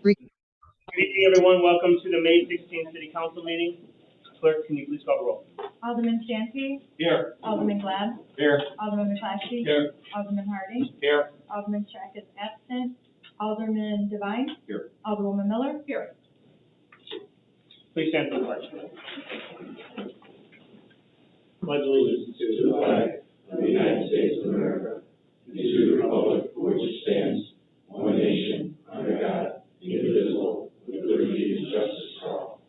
Good evening, everyone. Welcome to the May 16th City Council meeting. Clerk, can you please call the roll? Alderman Stansky. Here. Alderman Glad. Here. Alderman McClatchy. Here. Alderman Harding. Here. Alderman Strack is absent. Alderman Devine. Here. Alderwoman Miller. Here. Please stand for the pledge. Pledge allegiance to the flag of the United States of America, and to the republic for which it stands, one nation, under God, indivisible, with liberty and justice for all.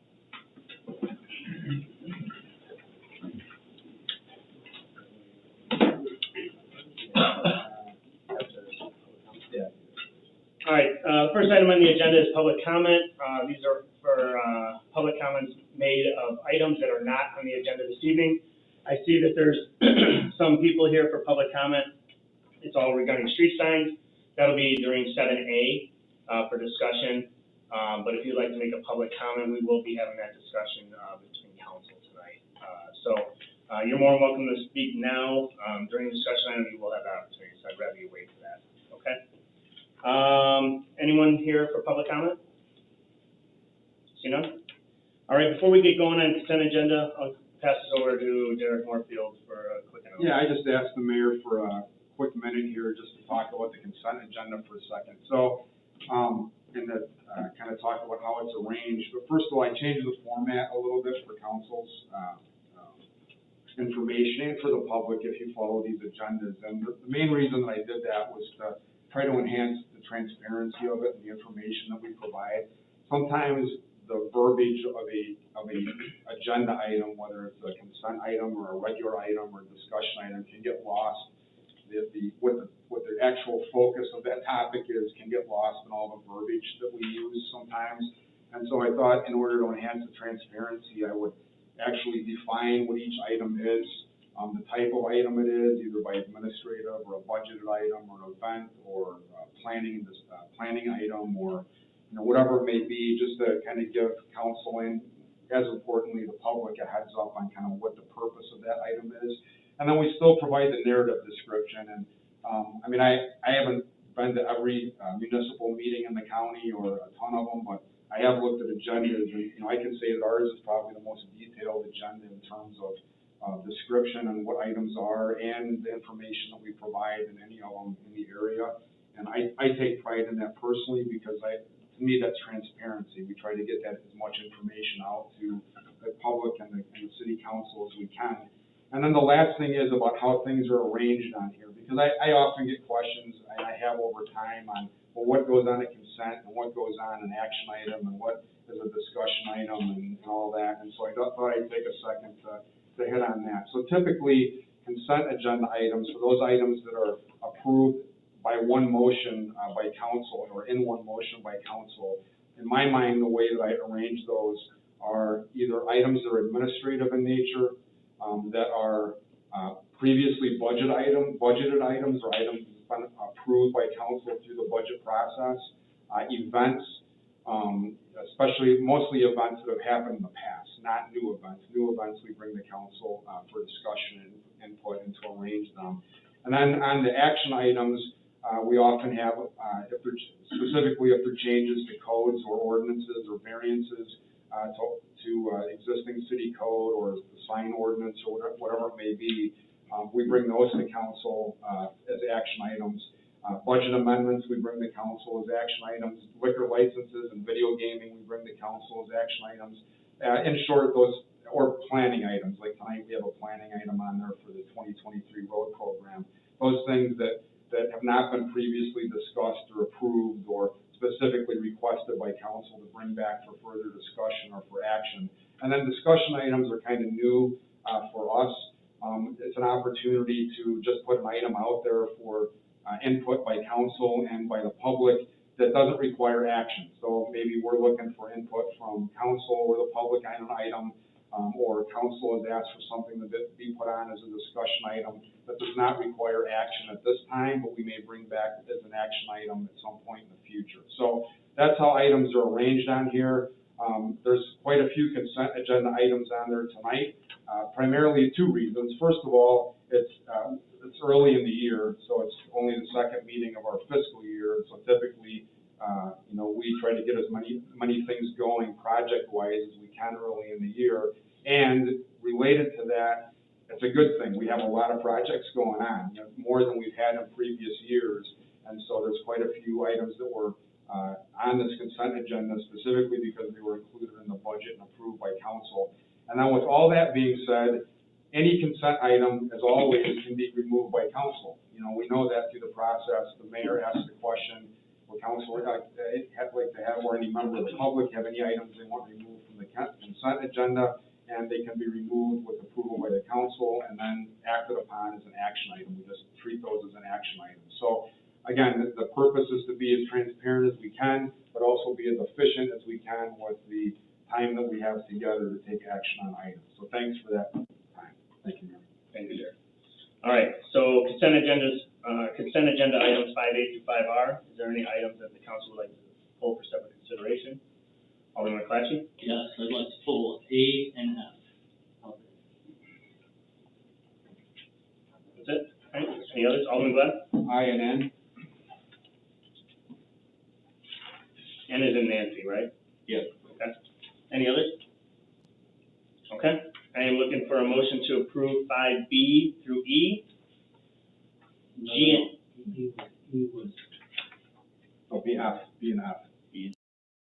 All right, first item on the agenda is public comment. These are for public comments made of items that are not on the agenda this evening. I see that there's some people here for public comment. It's all regarding street signs. That'll be during 7A for discussion. But if you'd like to make a public comment, we will be having that discussion between council tonight. You're more than welcome to speak now. During the discussion item, you will have that opportunity, so I'd rather you wait for that, okay? Anyone here for public comment? See none? All right, before we get going on consent agenda, I'll pass this over to Derek Morefield for a quick announcement. Yeah, I just asked the mayor for a quick minute here just to talk about the consent agenda for a second. So, and to kind of talk about how it's arranged. But first of all, I changed the format a little bit for council's information and for the public if you follow these agendas. And the main reason that I did that was to try to enhance the transparency of it and the information that we provide. Sometimes the verbiage of a agenda item, whether it's a consent item or a regular item or a discussion item, can get lost. What the actual focus of that topic is can get lost in all the verbiage that we use sometimes. And so I thought in order to enhance the transparency, I would actually define what each item is, the type of item it is, either by administrative or a budgeted item or an event or planning item or whatever it may be, just to kind of give council and, as importantly, the public a heads up on kind of what the purpose of that item is. And then we still provide the narrative description. And I mean, I haven't been to every municipal meeting in the county or a ton of them, but I have looked at agendas, and I can say that ours is probably the most detailed agenda in terms of description and what items are and the information that we provide in any of them in the area. And I take pride in that personally because to me, that's transparency. We try to get that as much information out to the public and the city council as we can. And then the last thing is about how things are arranged on here, because I often get questions, and I have over time, on, well, what goes on a consent and what goes on an action item and what is a discussion item and all that. And so I thought I'd take a second to hit on that. So typically, consent agenda items, for those items that are approved by one motion by council or in one motion by council, in my mind, the way that I arrange those are either items that are administrative in nature, that are previously budgeted items or items that have been approved by council through the budget process, events, especially mostly events that have happened in the past, not new events. New events we bring to council for discussion and input and to arrange them. And then on the action items, we often have, specifically if there are changes to codes or ordinances or variances to existing city code or the sign ordinance or whatever it may be, we bring those to council as action items. Budget amendments we bring to council as action items. Liquor licenses and video gaming we bring to council as action items. In short, those, or planning items, like tonight we have a planning item on there for the 2023 road program. Those things that have not been previously discussed or approved or specifically requested by council to bring back for further discussion or for action. And then discussion items are kind of new for us. It's an opportunity to just put an item out there for input by council and by the public that doesn't require action. So maybe we're looking for input from council or the public on an item, or council has asked for something to be put on as a discussion item that does not require action at this time, but we may bring back as an action item at some point in the future. So that's how items are arranged on here. There's quite a few consent agenda items on there tonight, primarily two reasons. First of all, it's early in the year, so it's only the second meeting of our fiscal year. So typically, You know, we try to get as many things going project-wise as we can early in the year. And related to that, it's a good thing. We have a lot of projects going on, you know, more than we've had in previous years. And so there's quite a few items that were on this consent agenda specifically because they were included in the budget and approved by council. And then with all that being said, any consent item, as always, can be removed by council. You know, we know that through the process. The mayor asks the question, will council like to have, or any member of the public have any items they want removed from the consent agenda, and they can be removed with approval by the council and then acted upon as an action item. We just treat those as an action item. So again, the purpose is to be as transparent as we can, but also be as efficient as we can with the time that we have together to take action on items. So thanks for that time. Thank you, Mayor. Thank you, Derek. All right, so consent agenda items 5A through 5R. Is there any items that the council would like to pull for separate consideration? Alderman McClatchy? Yes, I'd like to pull A and F. That's it? Okay. Any others? Alderman Glad? I and N? N is in Nancy, right? Yes. Okay. Any others? Okay. I am looking for a motion to approve 5B through E. G Oh, B and F.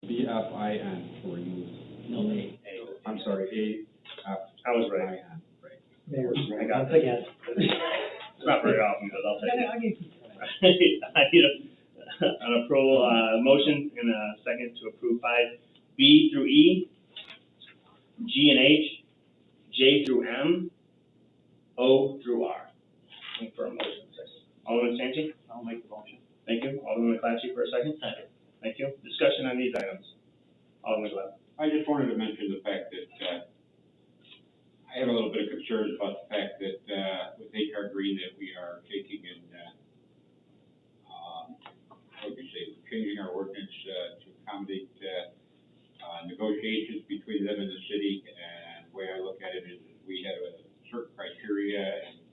B-F-I-N for removed. No, A. I'm sorry, A, F, I was I, right. N. Right. Mayor, I got once again. It's not very often, but I'll take it. I'll give you I need an approval, motion and a second to approve 5B through E, G and H, J through M, O through R. Looking for a motion. Alderman Santi? I'll make the motion. Thank you. Alderman McClatchy for a second. Second. Thank you. Discussion on these items. Alderman Glad. I just wanted to mention the fact that, I have a little bit of concerns about the fact that, with HR Green, that we are taking and, what do you say, we're changing our ordinance, to accommodate, negotiations between them and the city. And the way I look at it is we have a certain criteria, and,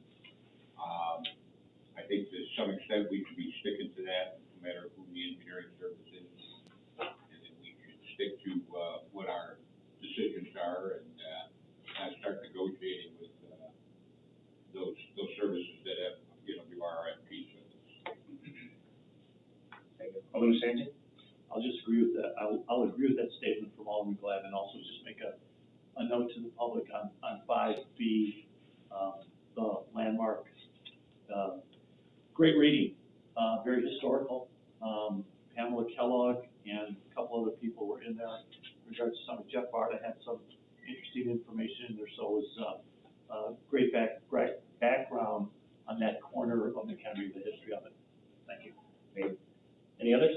I think to some extent we should be sticking to that, no matter who the engineering service is. And that we should stick to, what our decisions are, and, not start negotiating with, those services that have, you know, do RFPs with us. Thank you. Alderman Santi? I'll just agree with that. I'll agree with that statement from Alderman Glad, and also just make a note to the public on 5B, the landmark. Great reading, very historical. Pamela Kellogg and a couple other people were in there. In regards to some of Jeff Barta had some interesting information in there, so it was great background on that corner of McHenry, the history of it. Thank you. Thank you. Any others?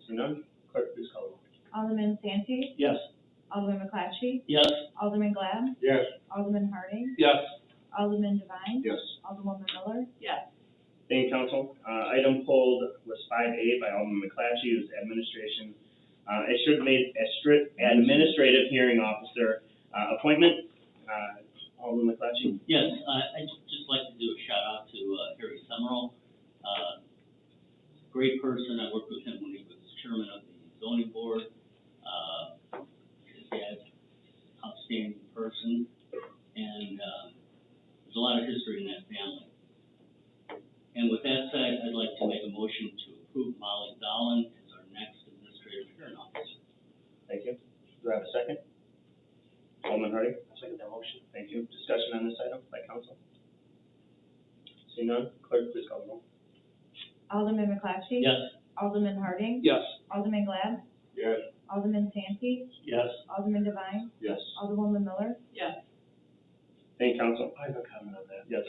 See none? Clerk, please call the roll. Alderman Santi, Yes. Alderman McClatchy, Yes. Alderman Glad, Yes. Alderman Harding, Yes. Alderman Devine, Yes. Alderwoman Miller, Yes. Thank you, council. Item pulled was 5A by Alderman McClatchy, who's administration, administrative hearing officer, appointment. Alderman McClatchy? Yes, I'd just like to do a shout out to Harry Summerall. Great person. I worked with him when he was chairman of the zoning board. His dad's outstanding person, and there's a lot of history in that family. And with that said, I'd like to make a motion to approve Molly Dolan as our next administrative hearing officer. Thank you. Do I have a second? Alderman Harding? I'll second that motion. Thank you. Discussion on this item by council? See none? Clerk, please call the roll. Alderman McClatchy. Yes. Alderman Harding, Yes. Alderman Glad, Yes. Alderman Santi, Yes. Alderman Devine, Yes. Alderwoman Miller, Thank you, council. I have a comment on that. Yes.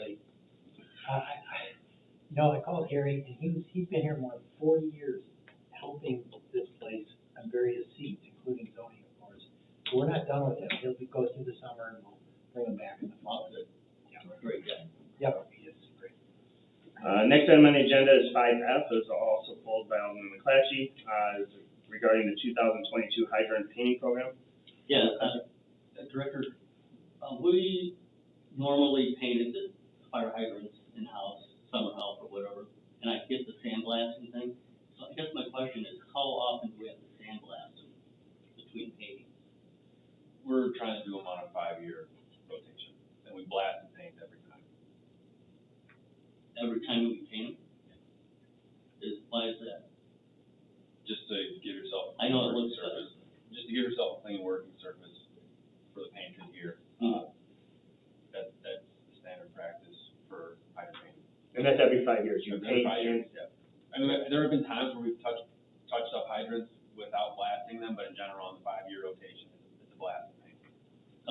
I called Harry, and he's been here more than 40 years helping this place on various seats, including zoning, of course. So we're not done with him. He'll go through the summer, and we'll bring him back in the fall. Yeah, Great guy. Yep, he is great. Next item on the agenda is 5F, is also pulled by Alderman McClatchy, regarding the 2022 hydrant painting program. Yeah, Director, we normally painted the fire hydrants in-house, summer help or whatever, and and I get the sandblasting thing. So I guess my question is, how often do we have to sandblast them between paving? We're trying to do them on a 5-year rotation, and we blast and paint every time. Every time we paint them? Why is that? Just to give yourself. I know it working looks surface. Just to give yourself a clean working surface for the paint through here. That's the standard practice for hydrant painting. And that's every 5 years, you Every paint 5 years, and, yeah. I mean, there have been times where we've touched up hydrants without blasting them, but in general, on the 5-year rotation, it's a blast and paint.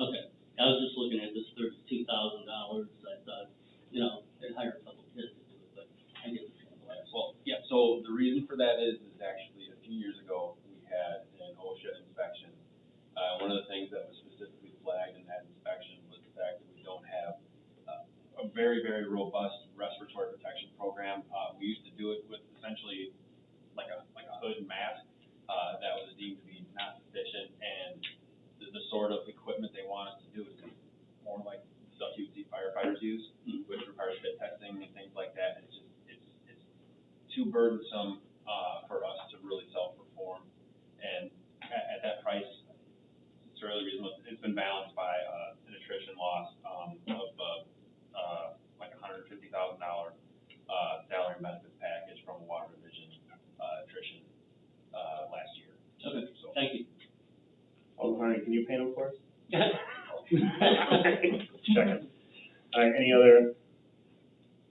Okay, I was just looking at this $32,000, I thought, you know, they'd hire a couple kids to do it, but I get the sandblast. Well, yeah, so the reason for that is actually a few years ago, we had an OSHA inspection. One of the things that was specifically flagged in that inspection was the fact that we don't have a very, very robust respiratory protection program. We used to do it with essentially like a hood and mask, that was deemed to be not sufficient, and the sort of equipment they want us to do is more like stuff you'd see firefighters use, which requires fit testing and things like that. It's just, it's too burdensome, for us to really self-perform, and at that price, it's fairly reasonable. It's been balanced by, an attrition loss, of, like $150,000, salary and benefits package from a water division, attrition, last year. Okay, So, thank you. Alderman Harney, can you paint them for us? Second. All right, any other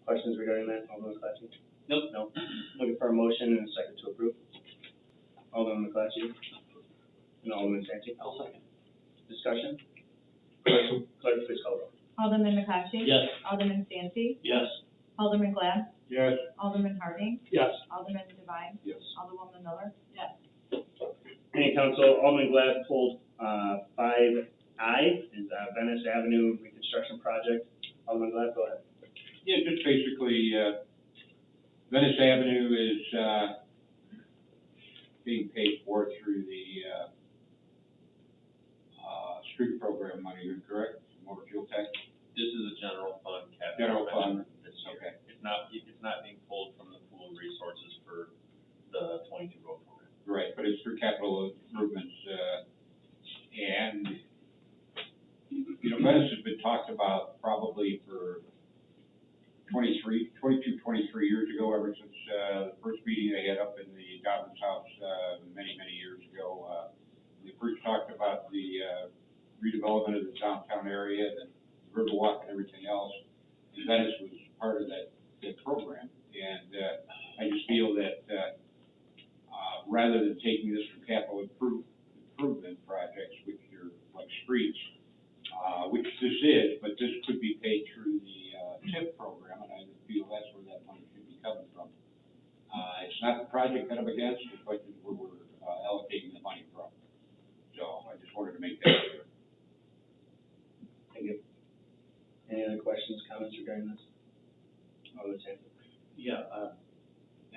questions regarding that, Alderman McClatchy? Nope. No. Looking for a motion and a second to approve. Alderman McClatchy and Alderman Santi. I'll second. Discussion? Clerk, please call the roll. Alderman McClatchy? Yes. Alderman Santi? Yes. Alderman Glad? Yes. Alderman Harding? Yes. Alderman Devine? Yes. Alderwoman Miller? Yes. Any council, Alderman Glad pulled, 5I is, Venice Avenue reconstruction project. Alderman Glad, go ahead. Yeah, just basically, Venice Avenue is, being paid for through the, street program money, correct? Motor fuel tax? this is a general fund capital. General fund. This year. Okay. It's not being pulled from the pool of resources for the 22 road program. Right, but it's for capital improvements, and, you know, Venice has been talked about probably for 23 years ago, ever since, the first meeting they had up in the Governor's House, many years ago. They first talked about the, redevelopment of the downtown area, and Riverwalk and everything else. And Venice was part of that program, and, I just feel that, rather than taking this from capital improvement projects, which are like streets, which this is, but this could be paid through the, TIP program, and I feel that's where that money should be coming from. It's not the project that I'm against, it's like where we're, allocating the money from. So I just wanted to make that clear. Thank you. Any other questions, comments regarding this? Alderman Santi. Yeah,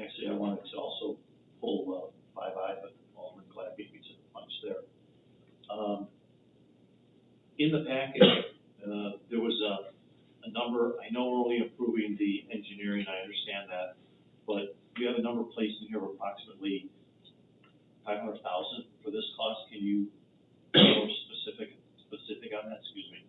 actually, I wanted to also pull, 5I, but Alderman Glad beat me to the punch there. In the package, there was a number, I know we're only approving the engineering, I understand that, but you have a number placed in here of approximately 500,000 for this cost. Can you be more specific on that? Excuse me.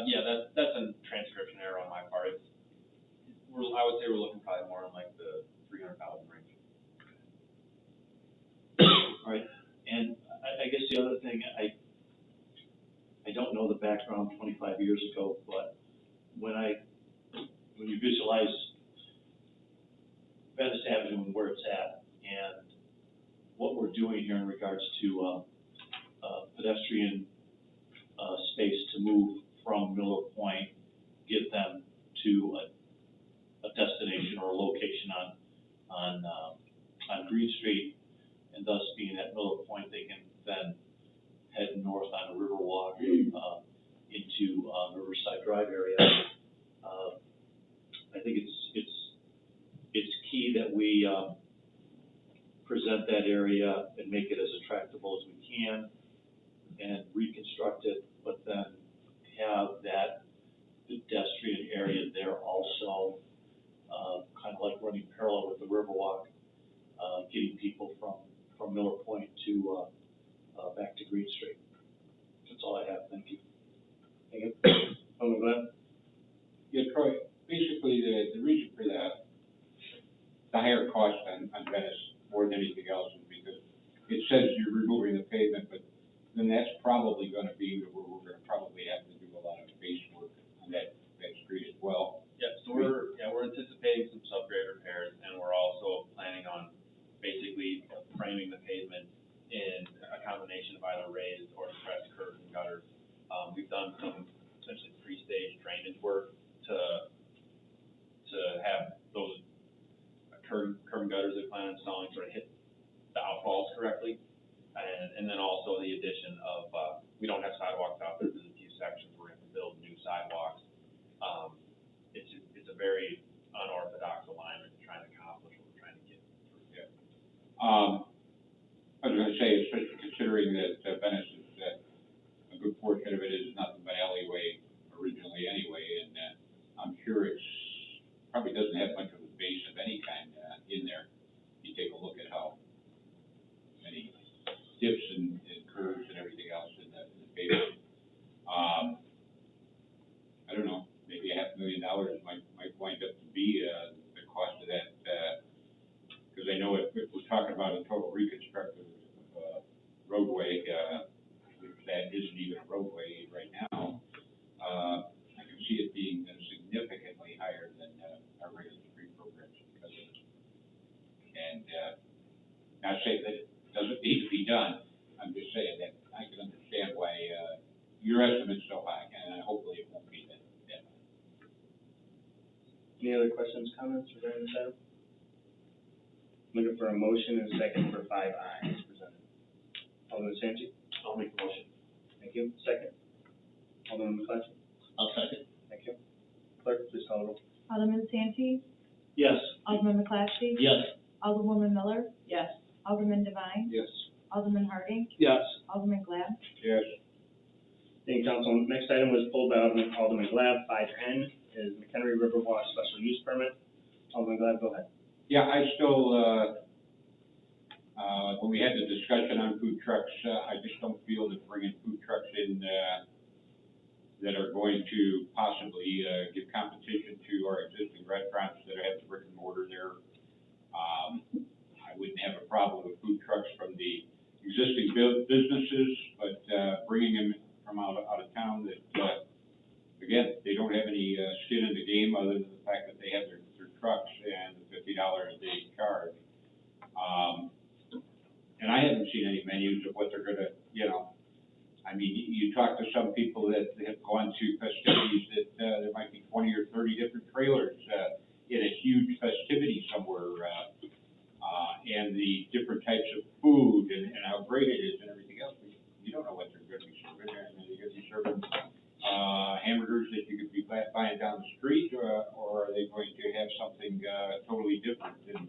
Yeah, that's a transcription error on my part. I would say we're looking probably more in like the 300,000 range. All right, and I guess the other thing, I don't know the background 25 years ago, but when you visualize Venice Avenue and where it's at, and what we're doing here in regards to, pedestrian, space to move from Miller Point, get them to a destination or a location on Green Street, and thus being at Miller Point, they can then head north on Riverwalk, into, Riverside Drive area. I think it's key that we, present that area and make it as attractable as we can and reconstruct it, but then have that pedestrian area there also. kind of like running parallel with the Riverwalk, getting people from Miller Point to, back to Green Street. That's all I have, thank you. Thank you. Alderman Glad? Yeah, Troy, basically, the reason for that, the higher cost on Venice more than anything else is because it says you're removing the pavement, but then that's probably gonna be where we're gonna probably have to do a lot of base work on that street as well. Yeah, so we're anticipating some subgrade repairs, and we're also planning on basically framing the pavement in a combination of either raised or depressed curbs and gutters. We've done some essentially pre-stage drainage work to have those curb and gutters we plan on installing sort of hit the outfalls correctly. And then also the addition of, we don't have sidewalks out there, there's a few sections we're gonna build new sidewalks. It's a very unorthodox alignment to try and accomplish what we're trying to get through. Yeah. I was gonna say, especially considering that Venice is, a good portion of it is nothing but alleyway originally anyway, and I'm sure it's, probably doesn't have much of a base of any kind in there. You take a look at how many dips and curves and everything else in the pavement. I don't know, maybe $500,000 might wind up to be the cost of that, because I know if we're talking about a total reconstructive roadway, which that isn't even a roadway right now, I can see it being significantly higher than our regular street programs because of it. And not saying that it doesn't need to be done, I'm just saying that I can understand why your estimate's so high, and hopefully it won't be that high. Any other questions, comments regarding this item? Looking for a motion and a second for 5I as presented. Alderman Santi? I'll make the motion. Thank you. Second? Alderman McClatchy? I'll second. Thank you. Clerk, please call the roll. Alderman Santi, Yes. Alderman McClatchy, Yes. Alderwoman Miller, yes, Alderman Devine, Yes. Alderman Harding, Yes. Alderman Glad, Yes. Thank you, Council. Next item was pulled by Alderman Glad. 5N is McHenry Riverwalk special use permit. Alderman Glad, go ahead. Yeah, I still, when we had the discussion on food trucks, I just don't feel that bringing food trucks in, that are going to possibly, give competition to our existing restaurants that have the brick and mortar there. I wouldn't have a problem with food trucks from the existing businesses, but, bringing them from out of town that, again, they don't have any, skin in the game other than the fact that they have their trucks and the $50 a day charge. And I haven't seen any menus of what they're gonna, I mean, you talk to some people that have gone to festivities that, there might be 20 or 30 different trailers, in a huge festivity somewhere, and the different types of food and how great it is and everything else. You don't know what they're gonna be serving. I mean, they're gonna be serving, hamburgers that you could be buying down the street, or are they going to have something, totally different? And,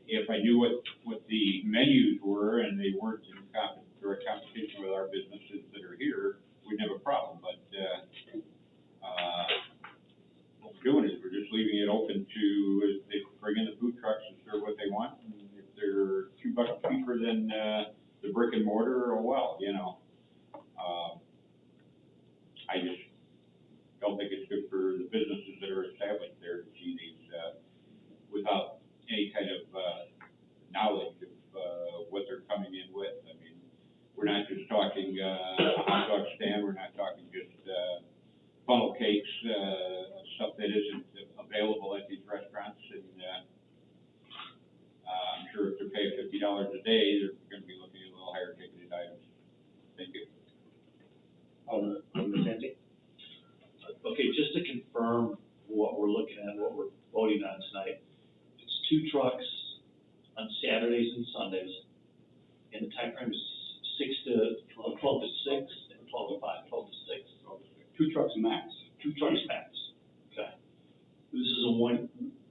if I knew what the menus were and they weren't in direct competition with our businesses that are here, we'd have a problem. But, what we're doing is we're just leaving it open to, if they bring in the food trucks and serve what they want. And if they're $2 cheaper than, the brick and mortar, or well, I just don't think it's good for the businesses that are established there to see these, without any kind of, knowledge of, what they're coming in with. I mean, we're not just talking, a hot dog stand, we're not talking just, funnel cakes, stuff that isn't available at these restaurants. And, I'm sure if they're paying $50 a day, they're gonna be looking at a little higher ticketed items. Thank you. Alderman Santi? Okay, just to confirm what we're looking at, what we're voting on tonight, it's 2 trucks on Saturdays and Sundays, and the time frame is 12 to 6, and 12 to 5, 12 to 6. 2 trucks max. 2 trucks max, okay. This is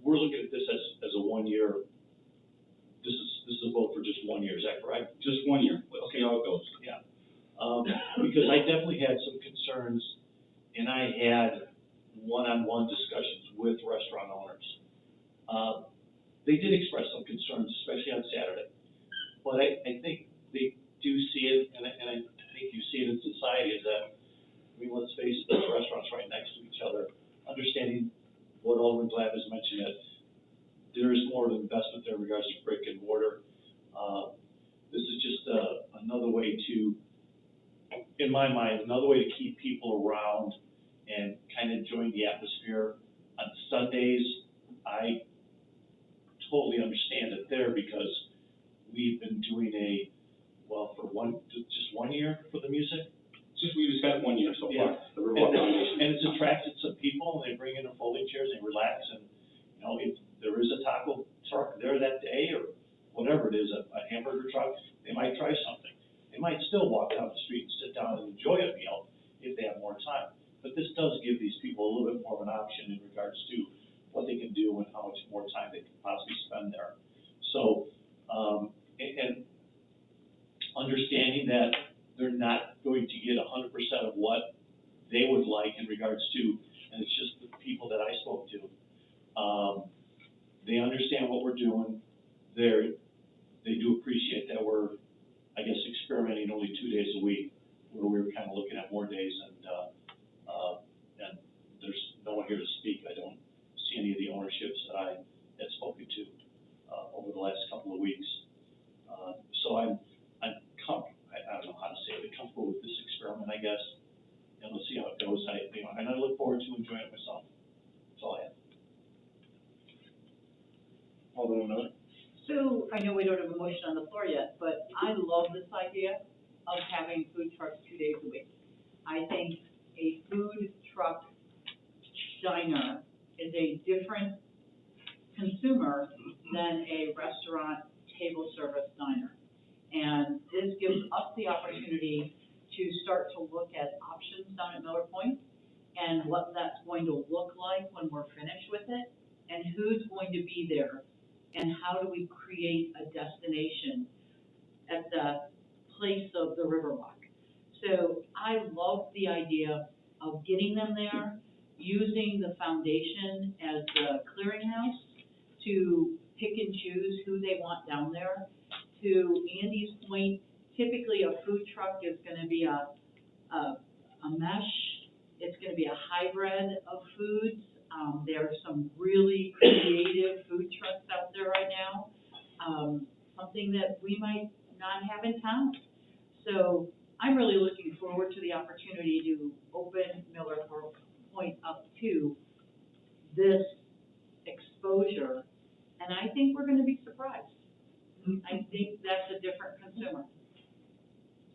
we're looking at this as a 1 year, this is a vote for just 1 year, is that correct? Just 1 year. Let's Okay. see how it goes. Yeah, because I definitely had some concerns, and I had one-on-one discussions with restaurant owners They did express some concerns, especially on Saturday. But I think they do see it, and I think you see it in society, is that, I mean, let's face it, those restaurants right next to each other, understanding what Alderman Glab has mentioned, that there is more of an investment there in regards to brick and mortar. This is just another way to, in my mind, another way to keep people around and kind of enjoying the atmosphere. On Sundays, I totally understand it there because we've been doing just 1 year for the music. We just had 1 year so Yeah. far, the Riverwalk Foundation. And it's attracted some people, and they bring in their folding chairs and they relax, and, you know, if there is a taco truck there that day, or whatever it is, a hamburger truck, they might try something. They might still walk down the street and sit down and enjoy a meal if they have more time. But this does give these people a little bit more of an option in regards to what they can do and how much more time they can possibly spend there. So, and understanding that they're not going to get 100% of what they would like in regards to, and it's just the people that I spoke to. They understand what we're doing. They do appreciate that we're, I guess, experimenting only 2 days a week, where we were kind of looking at more days, and there's no one here to speak. I don't see any of the ownerships that I had spoken to over the last couple of weeks. So I don't know how to say it, but comfortable with this experiment, I guess, and let's see how it goes. And I look forward to enjoying it myself. That's all I have. Alderman Miller? So, I know we don't have a motion on the floor yet, but I love this idea of having food trucks 2 days a week. I think a food truck diner is a different consumer than a restaurant table service diner. And this gives us the opportunity to start to look at options down at Miller Point and what that's going to look like when we're finished with it, and who's going to be there, and how do we create a destination at the place of the Riverwalk. So I love the idea of getting them there, using the foundation as the clearinghouse to pick and choose who they want down there. To Andy's point, typically a food truck is gonna be a mesh, it's gonna be a hybrid of foods. There are some really creative food trucks out there right now, something that we might not have in town. So I'm really looking forward to the opportunity to open Miller Point up to this exposure, and I think we're gonna be surprised. I think that's a different consumer,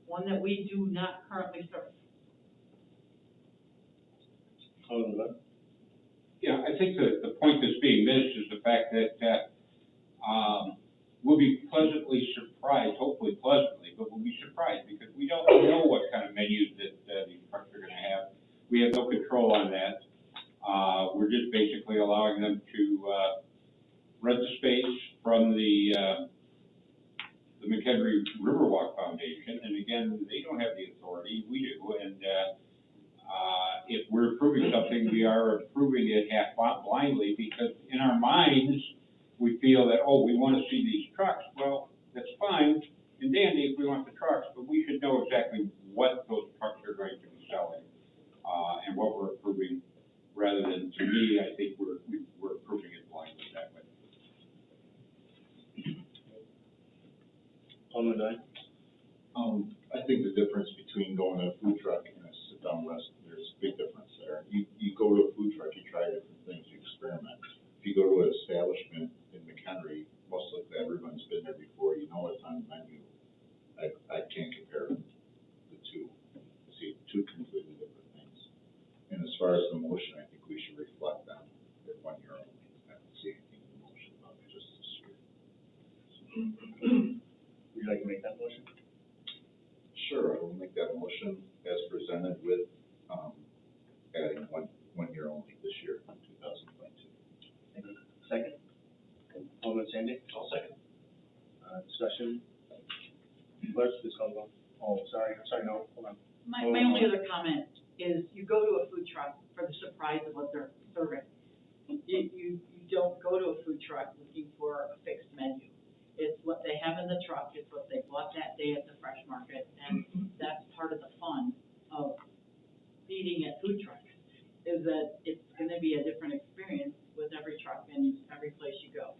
one that we do not currently serve. Alderman Miller? Yeah, I think the point that's being missed is the fact that, we'll be pleasantly surprised, hopefully pleasantly, but we'll be surprised because we don't know what kind of menus that these trucks are gonna have. We have no control on that. We're just basically allowing them to, rent the space from the McHenry Riverwalk Foundation, and again, they don't have the authority, we do, and, if we're approving something, we are approving it half blindly, because in our minds, we feel that, oh, we want to see these trucks. Well, that's fine and dandy if we want the trucks, but we should know exactly what those trucks are going to be selling, and what we're approving, rather than, to me, I think we're approving it blindly that way. Alderman Devine? I think the difference between going to a food truck and a sit-down rest, there's a big difference there. You go to a food truck, you try different things, you experiment. If you go to an establishment in McHenry, most likely everyone's been there before, you know what's on the menu. I can't compare the two. I see two completely different things. And as far as the motion, I think we should reflect on it 1 year only. I don't see anything in the motion about it just this year. Would you like to make that motion? Sure, I will make that motion as presented with, adding one year only this year, 2022. Second? Alderman Sandy? I'll second. Discussion? Clerk, please call the roll. Oh, sorry, no, hold on. My only other comment is you go to a food truck for the surprise of what they're serving. You don't go to a food truck looking for a fixed menu. It's what they have in the truck, it's what they bought that day at the fresh market, and that's part of the fun of eating at food trucks, is that it's gonna be a different experience with every truck and every place you go.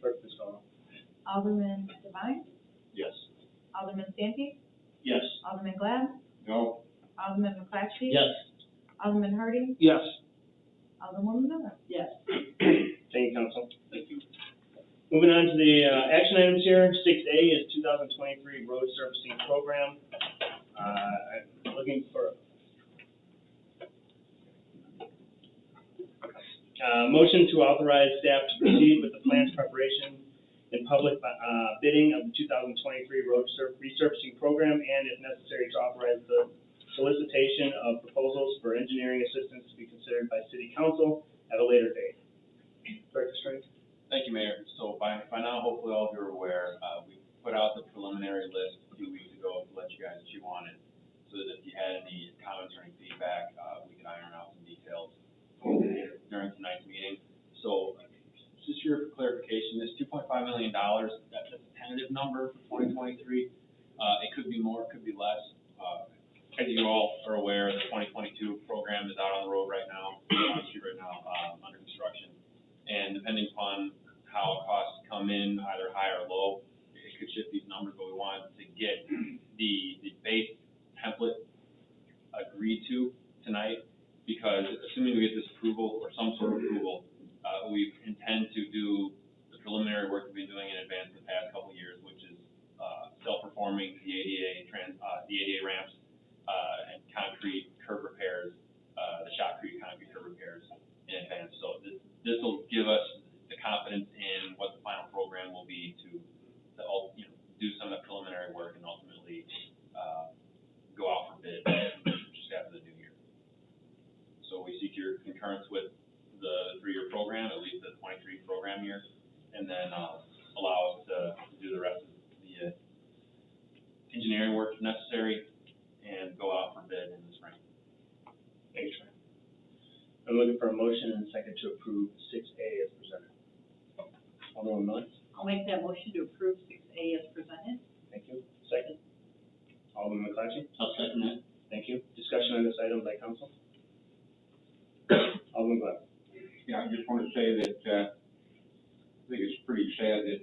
Clerk, please call roll. Alderman Devine, Yes. Alderman Santi, Yes. Alderman Glad, No, Alderman McClatchy. Yes. Alderman Hardy, Yes. Alderwoman Miller. Yes. Thank you, council. Thank you. Moving on to the, action items here, 6A is 2023 road servicing program. I'm looking for, motion to authorize staff to proceed with the plans preparation and public, bidding of the 2023 road resurfacing program, and if necessary, to authorize the solicitation of proposals for engineering assistance to be considered by city council at a later date. Director Strange? Thank you, Mayor. So by now, hopefully all of you are aware, we put out the preliminary list a few weeks ago to let you guys what you wanted, so that if you had any comments or any feedback, we could iron out some details during tonight's meeting. So just here for clarification, this $2.5 million, that's a tentative number for 2023. It could be more, it could be less. As you all are aware, the 2022 program is out on the road right now, on the street right now, under construction. And depending upon how costs come in, either high or low, it could shift these numbers, but we wanted to get the base template agreed to tonight, because assuming we get this approval or some sort of approval, we intend to do the preliminary work we've been doing in advance the past couple of years, which is self-performing the ADA ramps, and concrete curb repairs, the shotcrete concrete curb repairs in advance. So this will give us the confidence in what the final program will be to do some of the preliminary work and ultimately go out for bid just after the new year. So we seek your concurrence with the 3-year program, at least the 23 program year, and then allow us to do the rest of the engineering work necessary and go out for bid in the spring. Thanks, Frank. I'm looking for a motion and a second to approve 6A as presented. Alderman Miller? I'll make that motion to approve 6A as presented. Thank you. Second? Alderman McClatchy? I'll second that. Thank you. Discussion on this item by council? Alderman Glad? yeah, I just want to say that, I think it's pretty sad that,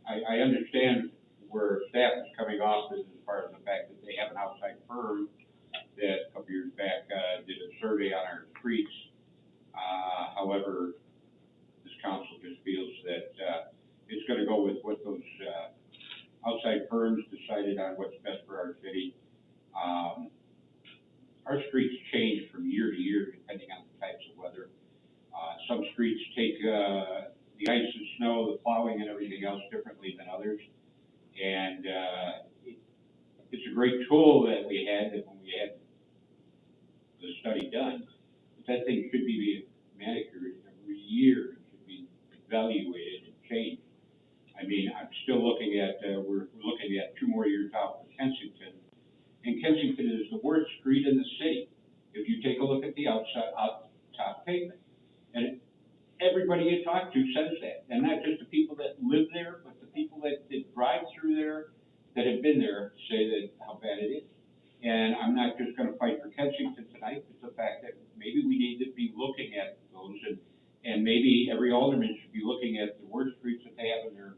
I understand where staff is coming off as far as the fact that they have an outside firm that a couple years back, did a survey on our streets. However, this council just feels that, it's gonna go with what those, outside firms decided on what's best for our city. Our streets change from year to year depending on the types of weather. Some streets take, the ice and snow, the plowing and everything else differently than others. And, it's a great tool that we had when we had the study done. But that thing should be manicured every year, it should be evaluated and changed. I mean, I'm still looking at, we're looking at 2 more years out for Kensington. And Kensington is the worst street in the city. If you take a look at the top pavement. And everybody you talk to says that. And not just the people that live there, but the people that drive through there, that have been there, say that how bad it is. And I'm not just gonna fight for Kensington tonight, it's the fact that maybe we need to be looking at those, and maybe every alderman should be looking at the worst streets that they have in their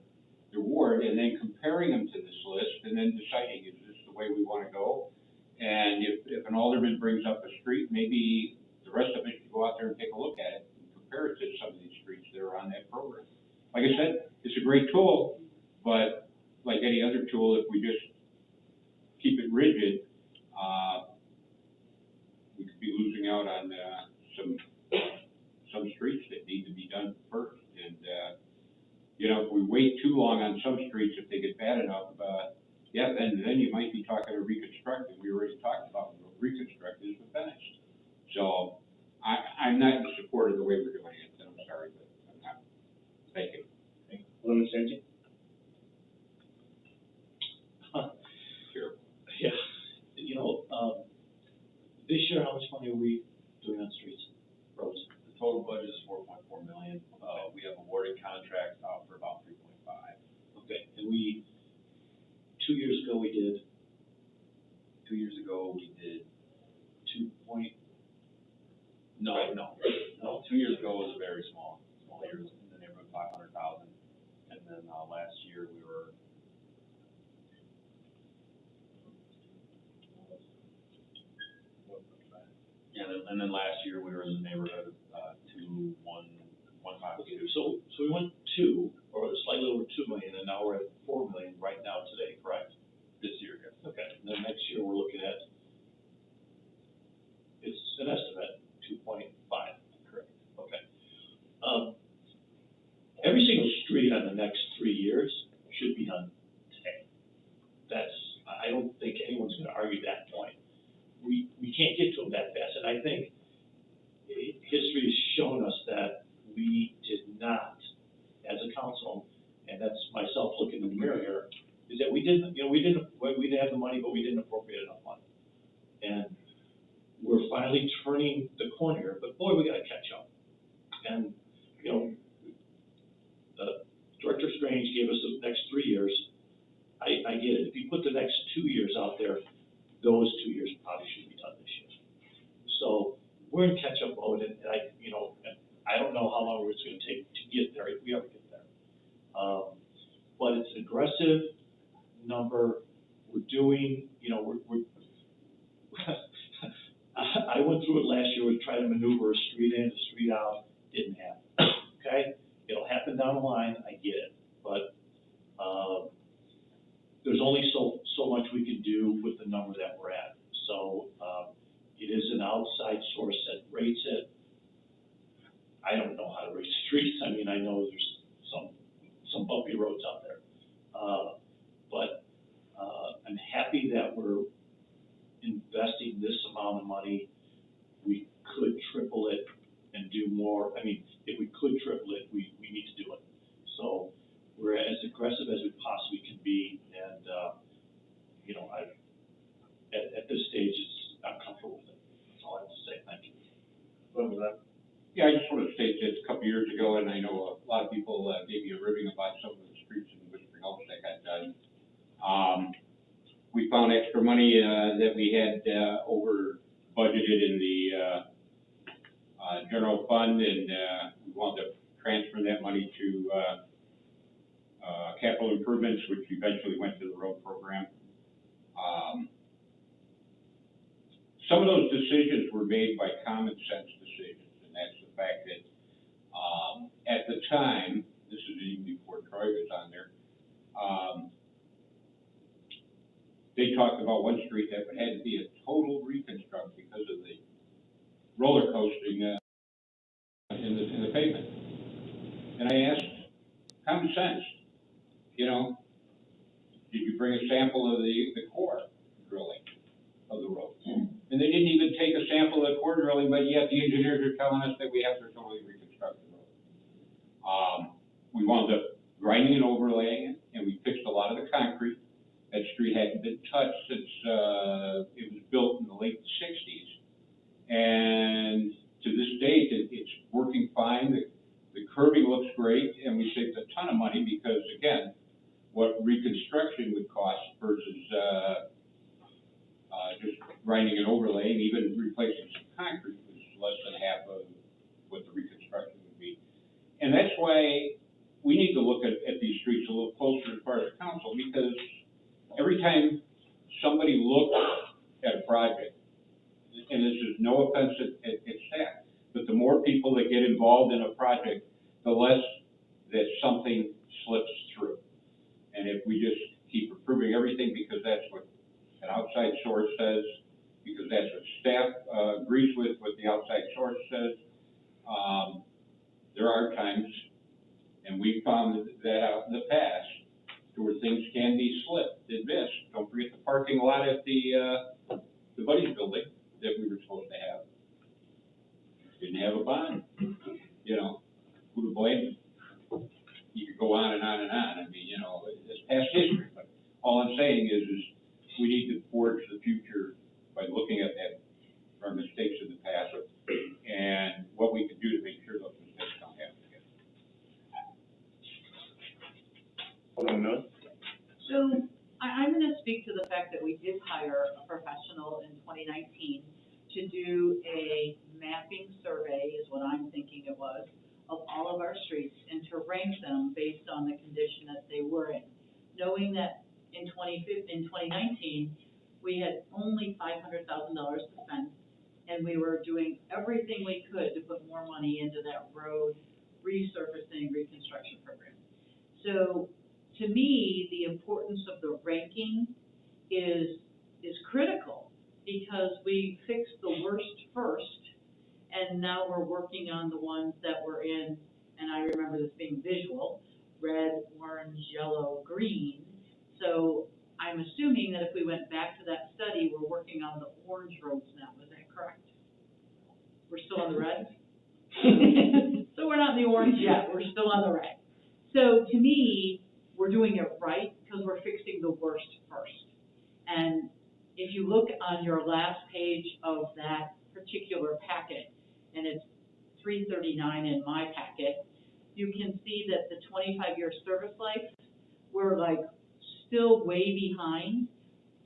ward, and then comparing them to this list, and then deciding, is this the way we wanna go? And if an alderman brings up a street, maybe the rest of us should go out there and take a look at it, and compare it to some of these streets that are on that program. Like I said, it's a great tool, but like any other tool, if we just keep it rigid, we could be losing out on, some streets that need to be done first. And, if we wait too long on some streets, if they get bad enough, then you might be talking to reconstructing. We already talked about reconstructing is finished. So I'm not in support of the way we're doing it, and I'm sorry, but I'm not. Thank you. Alderman Santi? Sure. Yeah, this year, how much money are we was very small years in the neighborhood of 500,000. And then, last year we were, and then last year we were in the neighborhood of, 2,152. So we went 2, or slightly over 2 million, and now we're at 4 million right now today, correct? This year, yes. Okay, and then next year we're looking at, it's an estimate, 2.5. Correct. Okay. Every single street on the next 3 years should be done today. I don't think anyone's gonna argue that point. We can't get to them that fast, and I think history has shown us that we did not, as a council, and that's myself looking in the mirror here, is that we didn't have the money, but we didn't appropriate enough money. And we're finally turning the corner here, but boy, we gotta catch up. And, Director Strange gave us the next 3 years. I get it. If you put the next 2 years out there, those 2 years probably should be done this year. So we're in catch-up mode, and I don't know how long it's gonna take to get there, if we ever get there. But it's an aggressive number. We're doing, I went through it last year, we tried to maneuver a street in, a street out, didn't happen, okay? It'll happen down the line, I get it, but, there's only so much we can do with the number that we're at. So, it is an outside source that rates it. I don't know how to rate streets, I mean, I know there's some bumpy roads out there. But I'm happy that we're investing this amount of money. We could triple it and do more. I mean, if we could triple it, we need to do it. So we're as aggressive as we possibly can be, and at this stage, I'm comfortable with it. That's all I have to say. Thank you. Yeah, I just want to state that a couple years ago, and I know a lot of people gave me a ribbing about some of the streets in Whispering Oaks that got done. We found extra money that we had over budgeted in the general fund, and we wound up transferring that money to capital improvements, which eventually went to the road program. Some of those decisions were made by common sense decisions, and that's the fact that at the time, this is even before Troy was on there, they talked about one street that had to be a total reconstruct because of the roller coasting in the pavement. And I asked, common sense, did you bring a sample of the core drilling of the road? And they didn't even take a sample of the core drilling, but yet the engineers are telling us that we have to totally reconstruct the road. We wound up grinding and overlaying it, and we fixed a lot of the concrete. That street hadn't been touched since it was built in the late '60s. And to this date, it's working fine. The curbing looks great, and we saved a ton of money because, again, what reconstruction would cost versus just grinding and overlaying, even replacing some concrete, was less than half of what the reconstruction would be. And that's why we need to look at these streets a little closer as far as council, because every time somebody looks at a project, and this is no offense at staff, but the more people that get involved in a project, the less that something slips through. And if we just keep approving everything because that's what an outside source says, because that's what staff agrees with what the outside source says, there are times, and we found that out in the past, where things can be slipped and missed. Don't forget the parking lot at the Buddy's building that we were supposed to have. Didn't have a bond. Who to blame? You could go on and on and on. I mean, it's past history. But all I'm saying is we need to forge the future by looking at our mistakes in the past and what we can do to make sure those mistakes don't happen again. Alderman Miller? So I'm going to speak to the fact that we did hire a professional in 2019 to do a mapping survey, is what I'm thinking it was, all of our streets and to rank them based on the condition that they were in. Knowing that in 2019, we had only $500,000 to spend, and we were doing everything we could to put more money into that road resurfacing, reconstruction program. So, to me, the importance of the ranking is critical, because we fixed the worst first, and now we're working on the ones that were in, and I remember this being visual, red, orange, yellow, green. So I'm assuming that if we went back to that study, we're working on the orange roads now, is that correct? We're still on the red? So we're not in the orange yet, we're still on the red. So to me, we're doing it right, because we're fixing the worst first. And if you look on your last page of that particular packet, and it's 339 in my packet, you can see that the 25-year service life, we're like still way behind,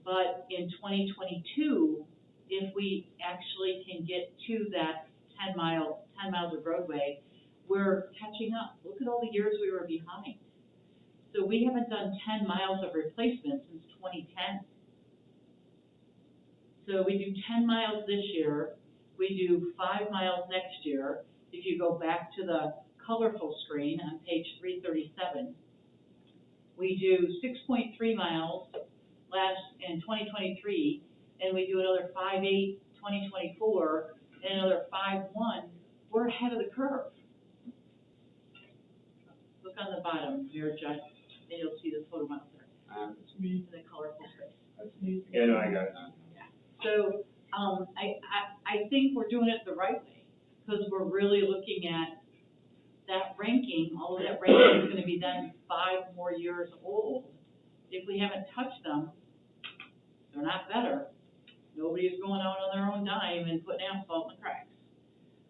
but in 2022, if we actually can get to that 10 miles of roadway, we're catching up. Look at all the years we were behind. So we haven't done 10 miles of replacement since 2010. So we do 10 miles this year, we do 5 miles next year. If you go back to the colorful screen on page 337, we do 6.3 miles in 2023, and we do another 5.8 2024, and another 5.1. We're ahead of the curve. Look on the bottom, your judge, and you'll see the total miles there. That's me, In the colorful space. that's me. Yeah, no, I got it. So, I think we're doing it the right way, because we're really looking at that ranking, all of that ranking is gonna be then 5 more years old. If we haven't touched them, they're not better. Nobody's going out on their own dime and putting asphalt in the cracks.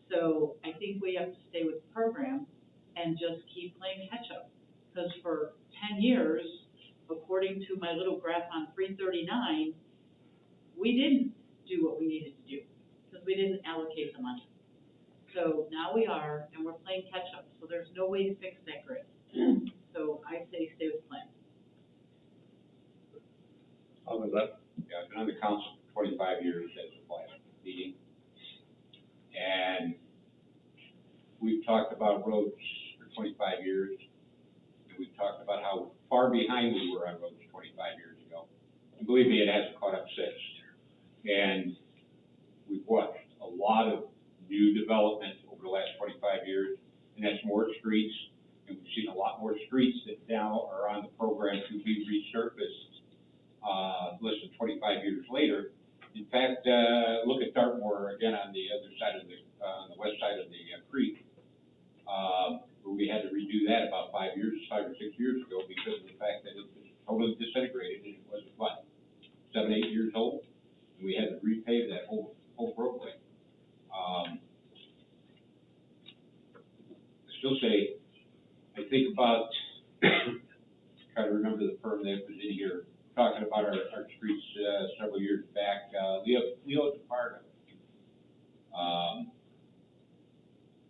So I think we have to stay with the program and just keep playing catch up. Because for 10 years, according to my little graph on 339, we didn't do what we needed to do, because we didn't allocate the money. So now we are, and we're playing catch up, so there's no way to fix that grid. So I say stay with the plan. All of that. Yeah, I've been on the council for 25 years as a plan meeting. And we've talked about roads for 25 years. And we've talked about how far behind we were on roads 25 years ago. And believe me, it hasn't caught up since. And we've watched a lot of new development over the last 25 years, and that's more streets. And we've seen a lot more streets that now are on the program to be resurfaced, less than 25 years later. In fact, look at Dartmoor again on the other side of on the west side of the creek, where we had to redo that about 5 or 6 years ago because of the fact that it was totally disintegrated and it wasn't, 7, 8 years old, and we had to repave that whole roadway. I still say, I think about, try to remember the firm that was in here, talking about our streets several years back, Leo Department.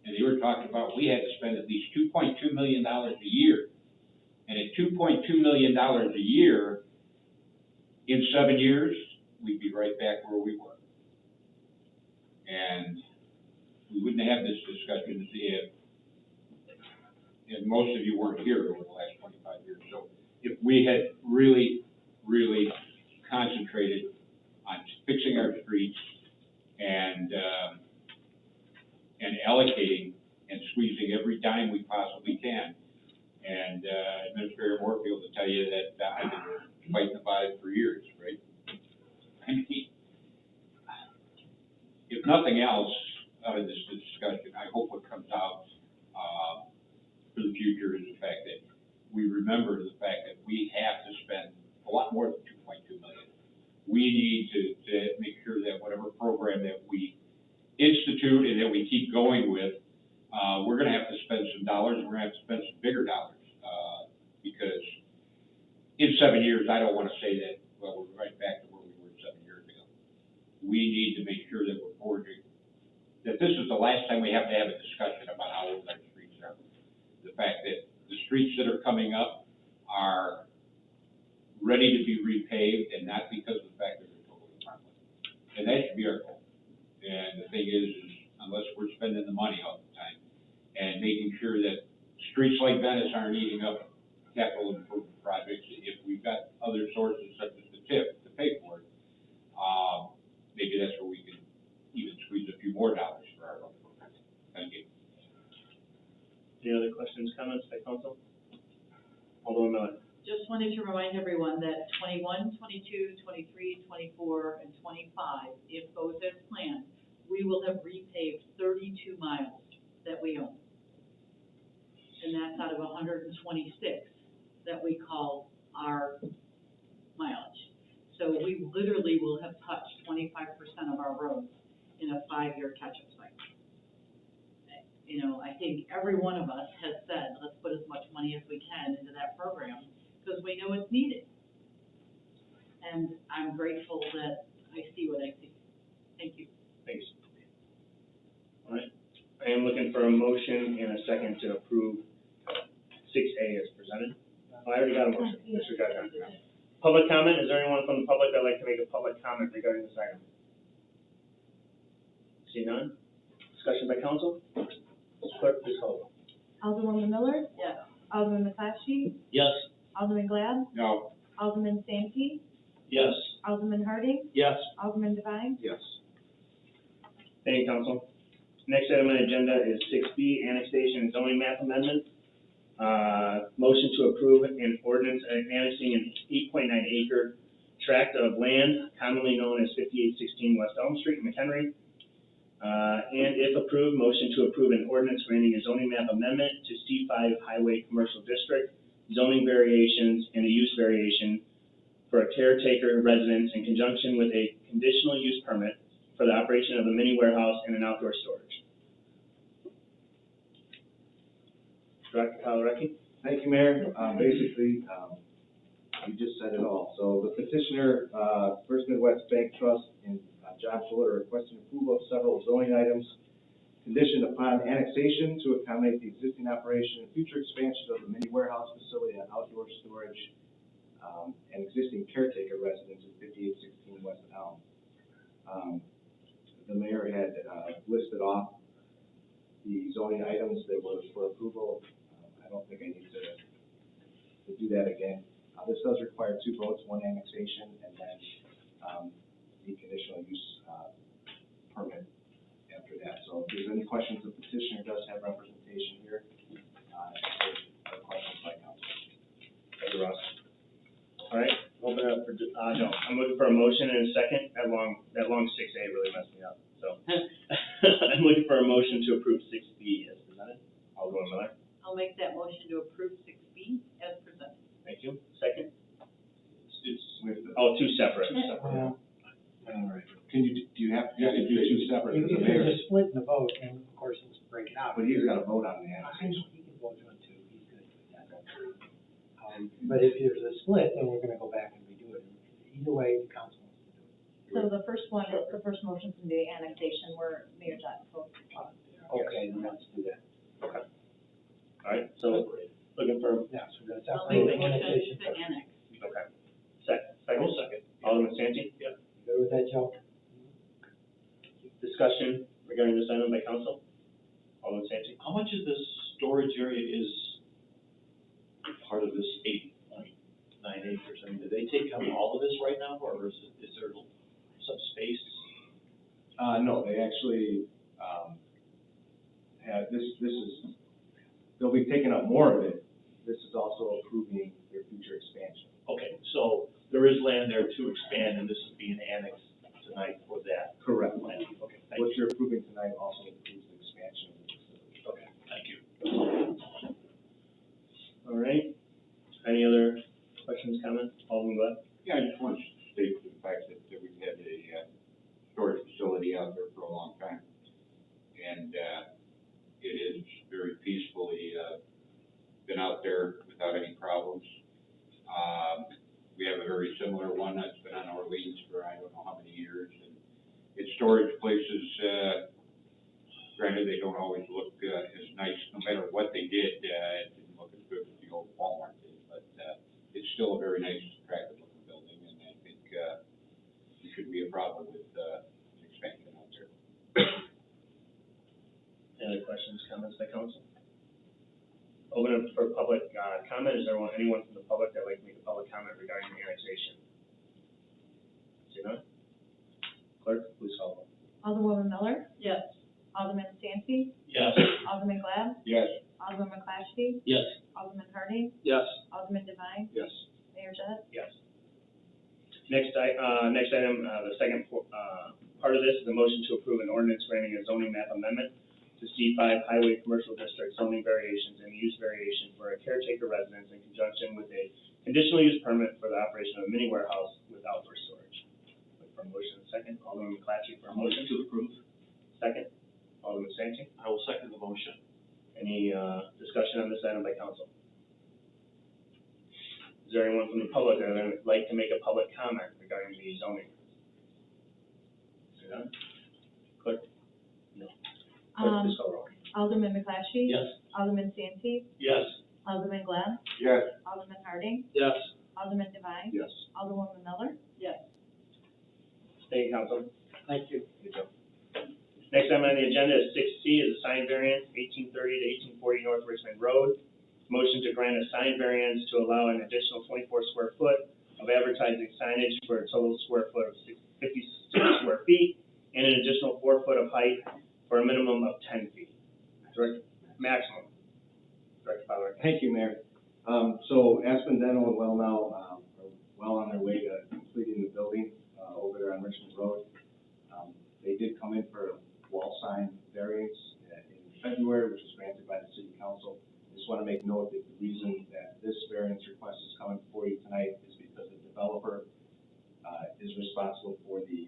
And they were talking about we had to spend at least $2.2 million a year. And at $2.2 million a year, in 7 years, we'd be right back where we were. And we wouldn't have this discussion if most of you weren't here over the last 25 years. So if we had really concentrated on fixing our streets and allocating and squeezing every dime we possibly can. And Administrator Moorfield will tell you that I've been fighting about it for years, right? I mean, if nothing else out of this discussion, I hope what comes out for the future is the fact that we remember the fact that we have to spend a lot more than $2.2 million. We need to make sure that whatever program that we institute and that we keep going with, we're going to have to spend some dollars, and we're going to have to spend some bigger dollars, because in 7 years, I don't want to say that, well, we're right back to where we were 7 years ago. We need to make sure that we're forging, that this is the last time we have to have a discussion about how old our streets are. fact that the streets that are coming up are ready to be repaved, and not because of the fact that they're totally friendly. And that should be our goal. And the thing is unless we're spending the money all the time, and making sure that streets like Venice aren't eating up capital improvement projects, if we've got other sources such as the TIP to pay for it, maybe that's where we can even squeeze a few more dollars for our road program. Thank you. Any other questions, comments by council? Alderman Miller. Just wanted to remind everyone that 21, 22, 23, 24, and 25, if goes as planned, we will have repaved 32 miles that we own. And that's out of 126 that we call our mileage. So we literally will have touched 25% of our roads in a 5-year catch-up cycle. You know, I think every one of us has said, let's put as much money as we can into that program, because we know it's needed. And I'm grateful that I see what I see. Thank you. Thanks. All right, I am looking for a motion and a second to approve 6A as presented. Oh, I already got a motion. Disregard that. Public comment, is there anyone from the public that'd like to make a public comment regarding this item? See none? Discussion by council? Clerk, please call. Alderwoman Miller, Yes. Alderman McClatchy, Yes. Alderman Glad, No. Alderman Santee, Yes. Alderman Harding, Yes. Alderman Devine. Yes. Thank you, council. Next item on the agenda is 6B, annexation and zoning map amendment. Motion to approve an ordinance annexing an 8.9 acre tract of land commonly known as 5816 West Elm Street, McHenry. And if approved, motion to approve an ordinance granting a zoning map amendment to C5 Highway Commercial District, zoning variations and a use variation for a caretaker residence in conjunction with a conditional use permit for the operation of a mini warehouse and an outdoor storage. Director Palarecki? Thank you, Mayor. Basically, you just said it all. So the petitioner, First Midwest Bank Trust and John Fuller are requesting approval of several zoning items conditioned upon annexation to accommodate the existing operation and future expansion of the mini warehouse facility and outdoor storage and existing caretaker residence at 5816 West Elm. The mayor had listed off the zoning items that were for approval. I don't think I need to do that again. This does require 2 votes, 1 annexation, and then the conditional use permit after that. So if there's any questions, the petitioner does have representation here. If there's other questions by council. Thank you, Ross. All right, open it up for, no, I'm looking for a motion and a second. That long 6A really messed me up, so. I'm looking for a motion to approve 6B as presented. Alderman Miller. I'll make that motion to approve 6B as presented. Thank you. Second? It's With the, Oh, 2 separate. Well, all right. Do you have to do 2 separate If as a there's mayor? a split in the vote, and of course, let's break it out. But he's got to vote on the I know, annexation. he can vote on 2, he's good with that. But if there's a split, then we're gonna go back and redo it. Either way, the council wants to do it. So the first one, the first motion from the annexation where Mayor Johnson voted. Okay, then let's do that. Okay. All right, so looking for, Yeah, so that's I'll up make to the motion annexation. to annex. okay. Second? Alderman Santee? Yeah. Good with that, Joe? Discussion regarding this item by council? Alderman Santee? How much of this storage area is part of this 8.9 acres? I mean, do they take up all of this right now, or is there some space? No, they actually, have, this is, they'll be taking up more of it. This is also approving their future expansion. Okay, so there is land there to expand, and this is being annexed tonight for that Correct. land. Okay, thank What you. you're approving tonight also includes the expansion of the facility. Okay, thank you. All right. Any other questions, comments? Alderman Glad? Yeah, I just want to state the fact that we've had a storage facility out there for a long time. And it is very peacefully been out there without any problems. We have a very similar one that's been on Orleans for I don't know how many years. And its storage places, granted, they don't always look as nice no matter what they did. Open up for public, comment. Is there anyone from the public that'd like to make a public comment regarding the annexation? See none? Clerk, please call roll. Alderwoman Miller, Yes. Alderman Santi, Yes. Alderman Glad, Yes. Alderman McClatchy, Yes. Alderman Harding, Yes. Alderman Devine, Yes. Mayor Jennings. Yes. Next item, the second, part of this is a motion to approve an ordinance granting a zoning map amendment to C5 Highway Commercial District zoning variations and use variation for a caretaker residence in conjunction with a conditional use permit for the operation of a mini warehouse with outdoor storage. Look for a motion second. Alderman McClatchy for a motion. To approve. Second. Alderman Santi. I will second the motion. Any, discussion on this item by council? Is there anyone from the public that would like to make a public comment regarding the zoning? See none? Clerk? No. Clerk, please call roll. Alderman McClatchy. Yes. Alderman Santi, Yes. Alderman Glad, Yes. Alderman Harding, Yes. Alderman Devine, Yes. Alderwoman Miller. Yes. Thank you, council. Thank you. Good job. Next item on the agenda is 6C, is a sign variance, 1830 to 1840 North Richmond Road. Motion to grant a sign variance to allow an additional 24 square foot of advertising signage for a total square foot of 56 square feet and an additional 4 foot of height for a minimum of 10 feet. Maximum. Director Fowler. Thank you, Mayor. So Aspen Dental and Well Now, are well on their way to completing the building, over there on Richmond Road. They did come in for a wall sign variance in February, which was granted by the city council. Just want to make note that the reason that this variance request is coming before you tonight is because the developer, is responsible for the,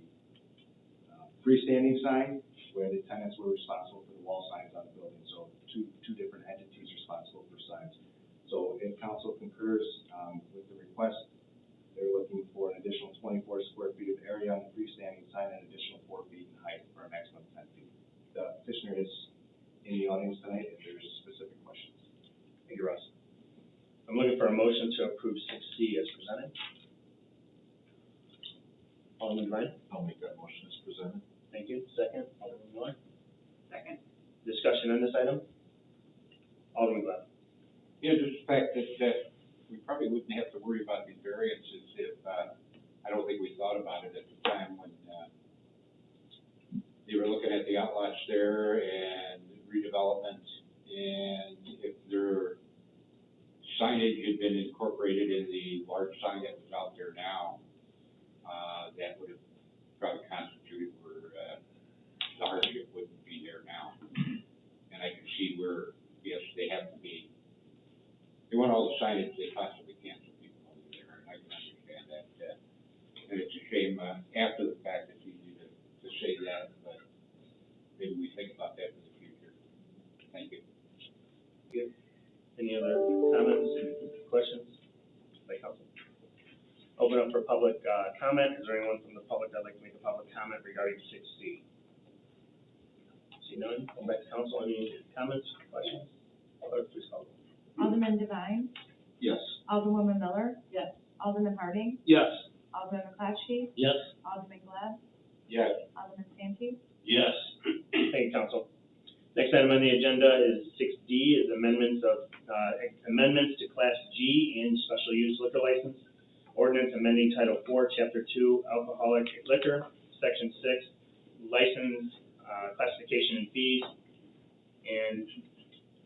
freestanding sign, where the tenants were responsible for the wall signs on the building. So two different entities responsible for signs. So if council concurs, with the request, they're looking for an additional 24 square feet of area on the freestanding sign and an additional 4 feet in height for a maximum of 10 feet. The petitioner is in the audience tonight if there's specific questions. Thank you, Russ. I'm looking for a motion to approve 6C as presented. Alderman Devine. I'll make that motion as presented. Thank you. Second. Alderman Miller. Second. Discussion on this item? Alderman Glad. Yeah, just the fact that we probably wouldn't have to worry about these variances if, I don't think we thought about it at the time when, they were looking at the outlots there and redevelopment, and if their signage had been incorporated in the large sign that was out there now, that would have probably constituted where, the hardship wouldn't be there now. And I can see where, yes, they have to be, they want all the signage they possibly can for people over there, and I can understand that. And it's a shame, after the fact, it's easy to say that, but maybe we think about that in the future. Thank you. Any other comments, questions by council? Open up for public, comment. Is there anyone from the public that'd like to make a public comment regarding 6C? See none? Come back to council. Any comments, questions? Clerk, please call. Alderman Devine, Yes. Alderwoman Miller, Yes. Alderman Harding, Yes. Alderman McClatchy, Yes. Alderman Glad, Yes. Alderman Santi. Yes. Thank you, council. Next item on the agenda is 6D, is amendments to Class G and special use liquor license. Ordinance amending Title 4, Chapter 2, alcoholic liquor, Section 6, license, classification and fees. And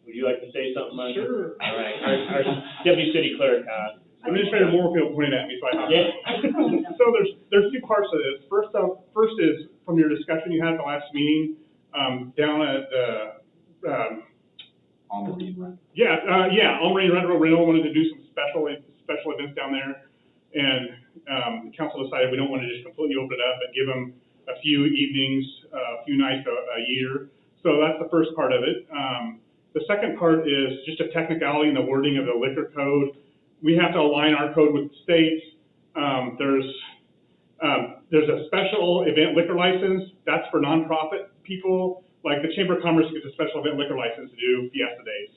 would you like to say something on? Sure. All right, our deputy city clerk, Administrator Moorfield pointed at me, so I have. Yeah. So there's two parts to this. First is from your discussion you had at the last meeting, down at the, On the lead. Almarine Retro Rental wanted to do some special events down there. And, the council decided we don't want to just completely open it up, but give them a few evenings, a few nights a year. So that's the first part of it. The second part is just a technicality in the wording of the liquor code. We have to align our code with the state's. There's a special event liquor license, that's for nonprofit people, like the Chamber of Commerce gets a special event liquor license to do Fiesta Days.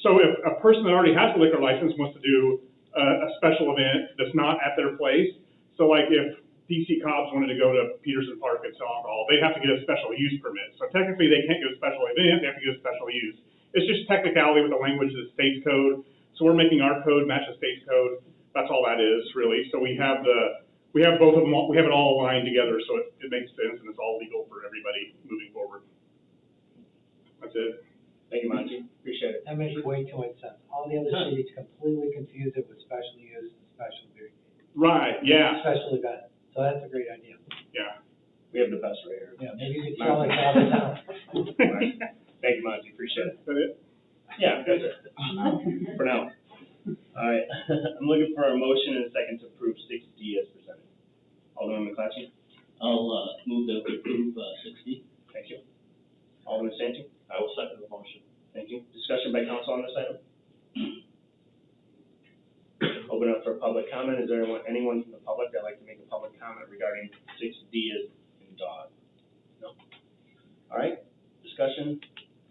So if a person that already has a liquor license wants to do a special event that's not at their place, so like if DC Cobbs wanted to go to Peterson Park and sell alcohol, they'd have to get a special use permit. So technically they can't get a special event, they have to get a special use. it's just technicality with the language of the state's code. So we're making our code match the state's code. That's all that is, really. So we have both of them, we have it all aligned together, so it makes sense and it's all legal for everybody moving forward. That's it. Thank you, Monty, appreciate it. That makes way too much sense. All the other cities completely confuse it with special use and special, Right, yeah, special event. So that's a great idea. yeah. We have the best right here. Yeah, maybe you could tell it all the time. Thank you, Monty, appreciate it. Is that it? Yeah, that's it. For now. All right, I'm looking for a motion and a second to approve 6D as presented. Alderman McClatchy? I'll, move that we approve, 6D. Thank you. Alderman Santi? I will second the motion. Thank you. Discussion by council on this item? Open up for public comment. Is there anyone from the public that'd like to make a public comment regarding 6D as in dog? No? All right, discussion,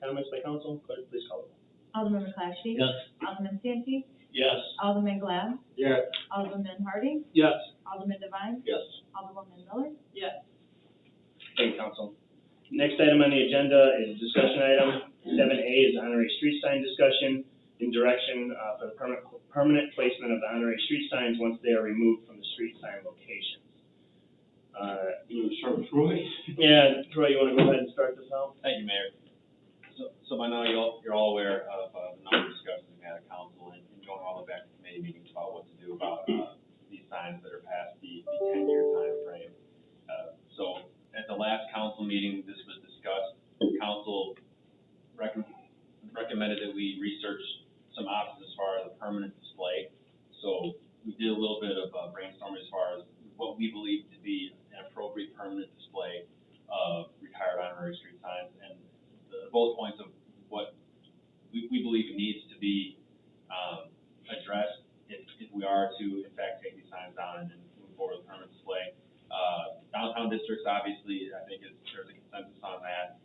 comments by council, clerk, please call it. Alderman McClatchy? Yes. Alderman Santi? Yes. Alderman Glad? Yes. Alderman Harding? Yes. Alderman Devine? Yes. Alderwoman Miller? Yes. Thank you, council. Next item on the agenda is discussion item. 7A is honorary street sign discussion in direction for the permanent placement of the honorary street signs once they are removed from the street sign locations. You want to start with Troy? Yeah, Troy, you want to go ahead and start this out? Thank you, Mayor. So by now, you're all aware of the number of discussions we've had at council and going all the way back to committee meetings about what to do about these signs that are past the 10-year time frame. So at the last council meeting, this was discussed. Council recommended that we research some options as far as a permanent display. So we did a little bit of brainstorming as far as what we believe to be an appropriate permanent display of retired honorary street signs, and the bullet points of what we believe needs to be addressed if we are to, in fact, take these signs down and move forward with permanent display. Downtown districts, obviously, I think there's a consensus on that.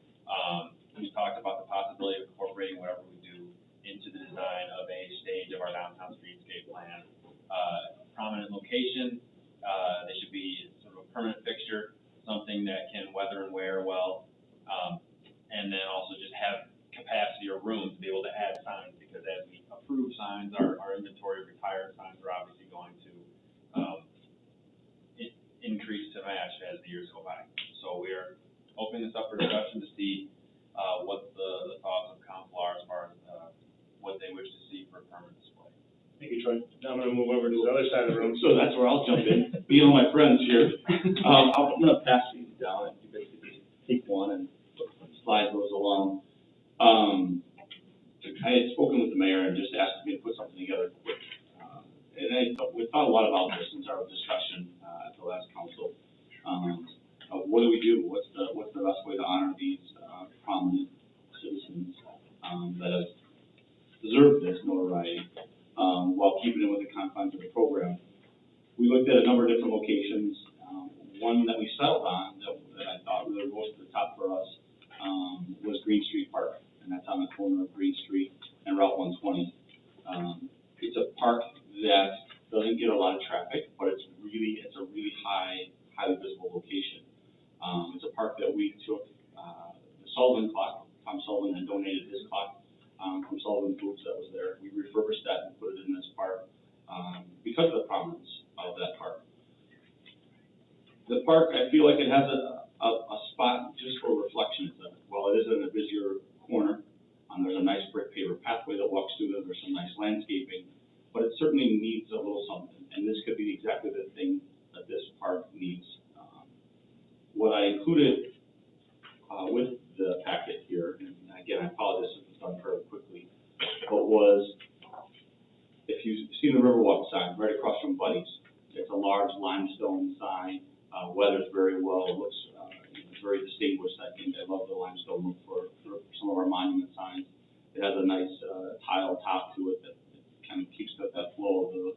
We talked about the possibility of incorporating whatever we do into the design of a stage of our downtown streetscape plan. Prominent location, they should be sort of a permanent fixture, something that can weather and wear well, and then also just have capacity or room to be able to add signs, because as we approve signs, our inventory of retired signs are obviously going to increase to match as the years go by. So we are opening this up for discussion to see what the thoughts of council are as far as what they wish to see for a permanent display. Thank you, Troy. Now I'm going to move over to the other side of the room. So that's where I'll jump in. Being my friends here, I'm gonna pass these down and you basically take one and slide those along. I had spoken with the mayor and just asked me to put something together quick. We thought a lot about this since our discussion at the last council. What do we do? What's the best way to honor these prominent citizens that have deserved this notoriety while keeping it with the confines of the program? We looked at a number of different locations. One that we settled on that I thought really rose to the top for us was Green Street Park, and that's on the corner of Green Street and Route 120. It's a park that doesn't get a lot of traffic, but it's a really highly visible location. It's a park that we took the Sullivan clock. Tom Sullivan had donated his clock from Sullivan Foods that was there. We refurbished that and put it in this park because of the prominence of that park. The park, I feel like it has a spot just for reflection. While it is in a busier corner, there's a nice brick paver pathway that walks through there. There's some nice landscaping, but it certainly needs a little something. And this could be exactly the thing that this park needs. What I included with the packet here, and again, I apologize if it's done fairly quickly, but was, if you've seen the Riverwalk sign right across from Buddy's, it's a large limestone sign, weathers very well, it looks very distinguished, I think. I love the limestone look for some of our monument signs. It has a nice tile top to it that kind of keeps that flow of the,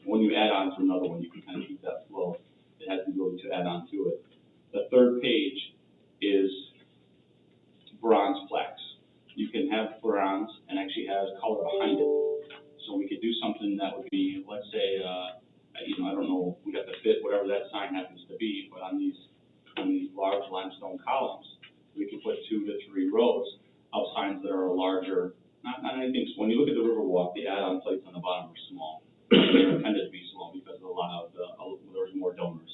when you add on to another one, you can kind of keep that flow. It has the ability to add on to it. The third page is bronze plaques. You can have bronze and actually have color behind it. So we could do something that would be, let's say, I don't know, we got to fit whatever that sign happens to be, but on these large limestone columns, we can put 2 to 3 rows of larger, not anything, when you look at the Riverwalk, the add-on plates on the bottom are small. They're intended to be small because of a lot of there's more donors.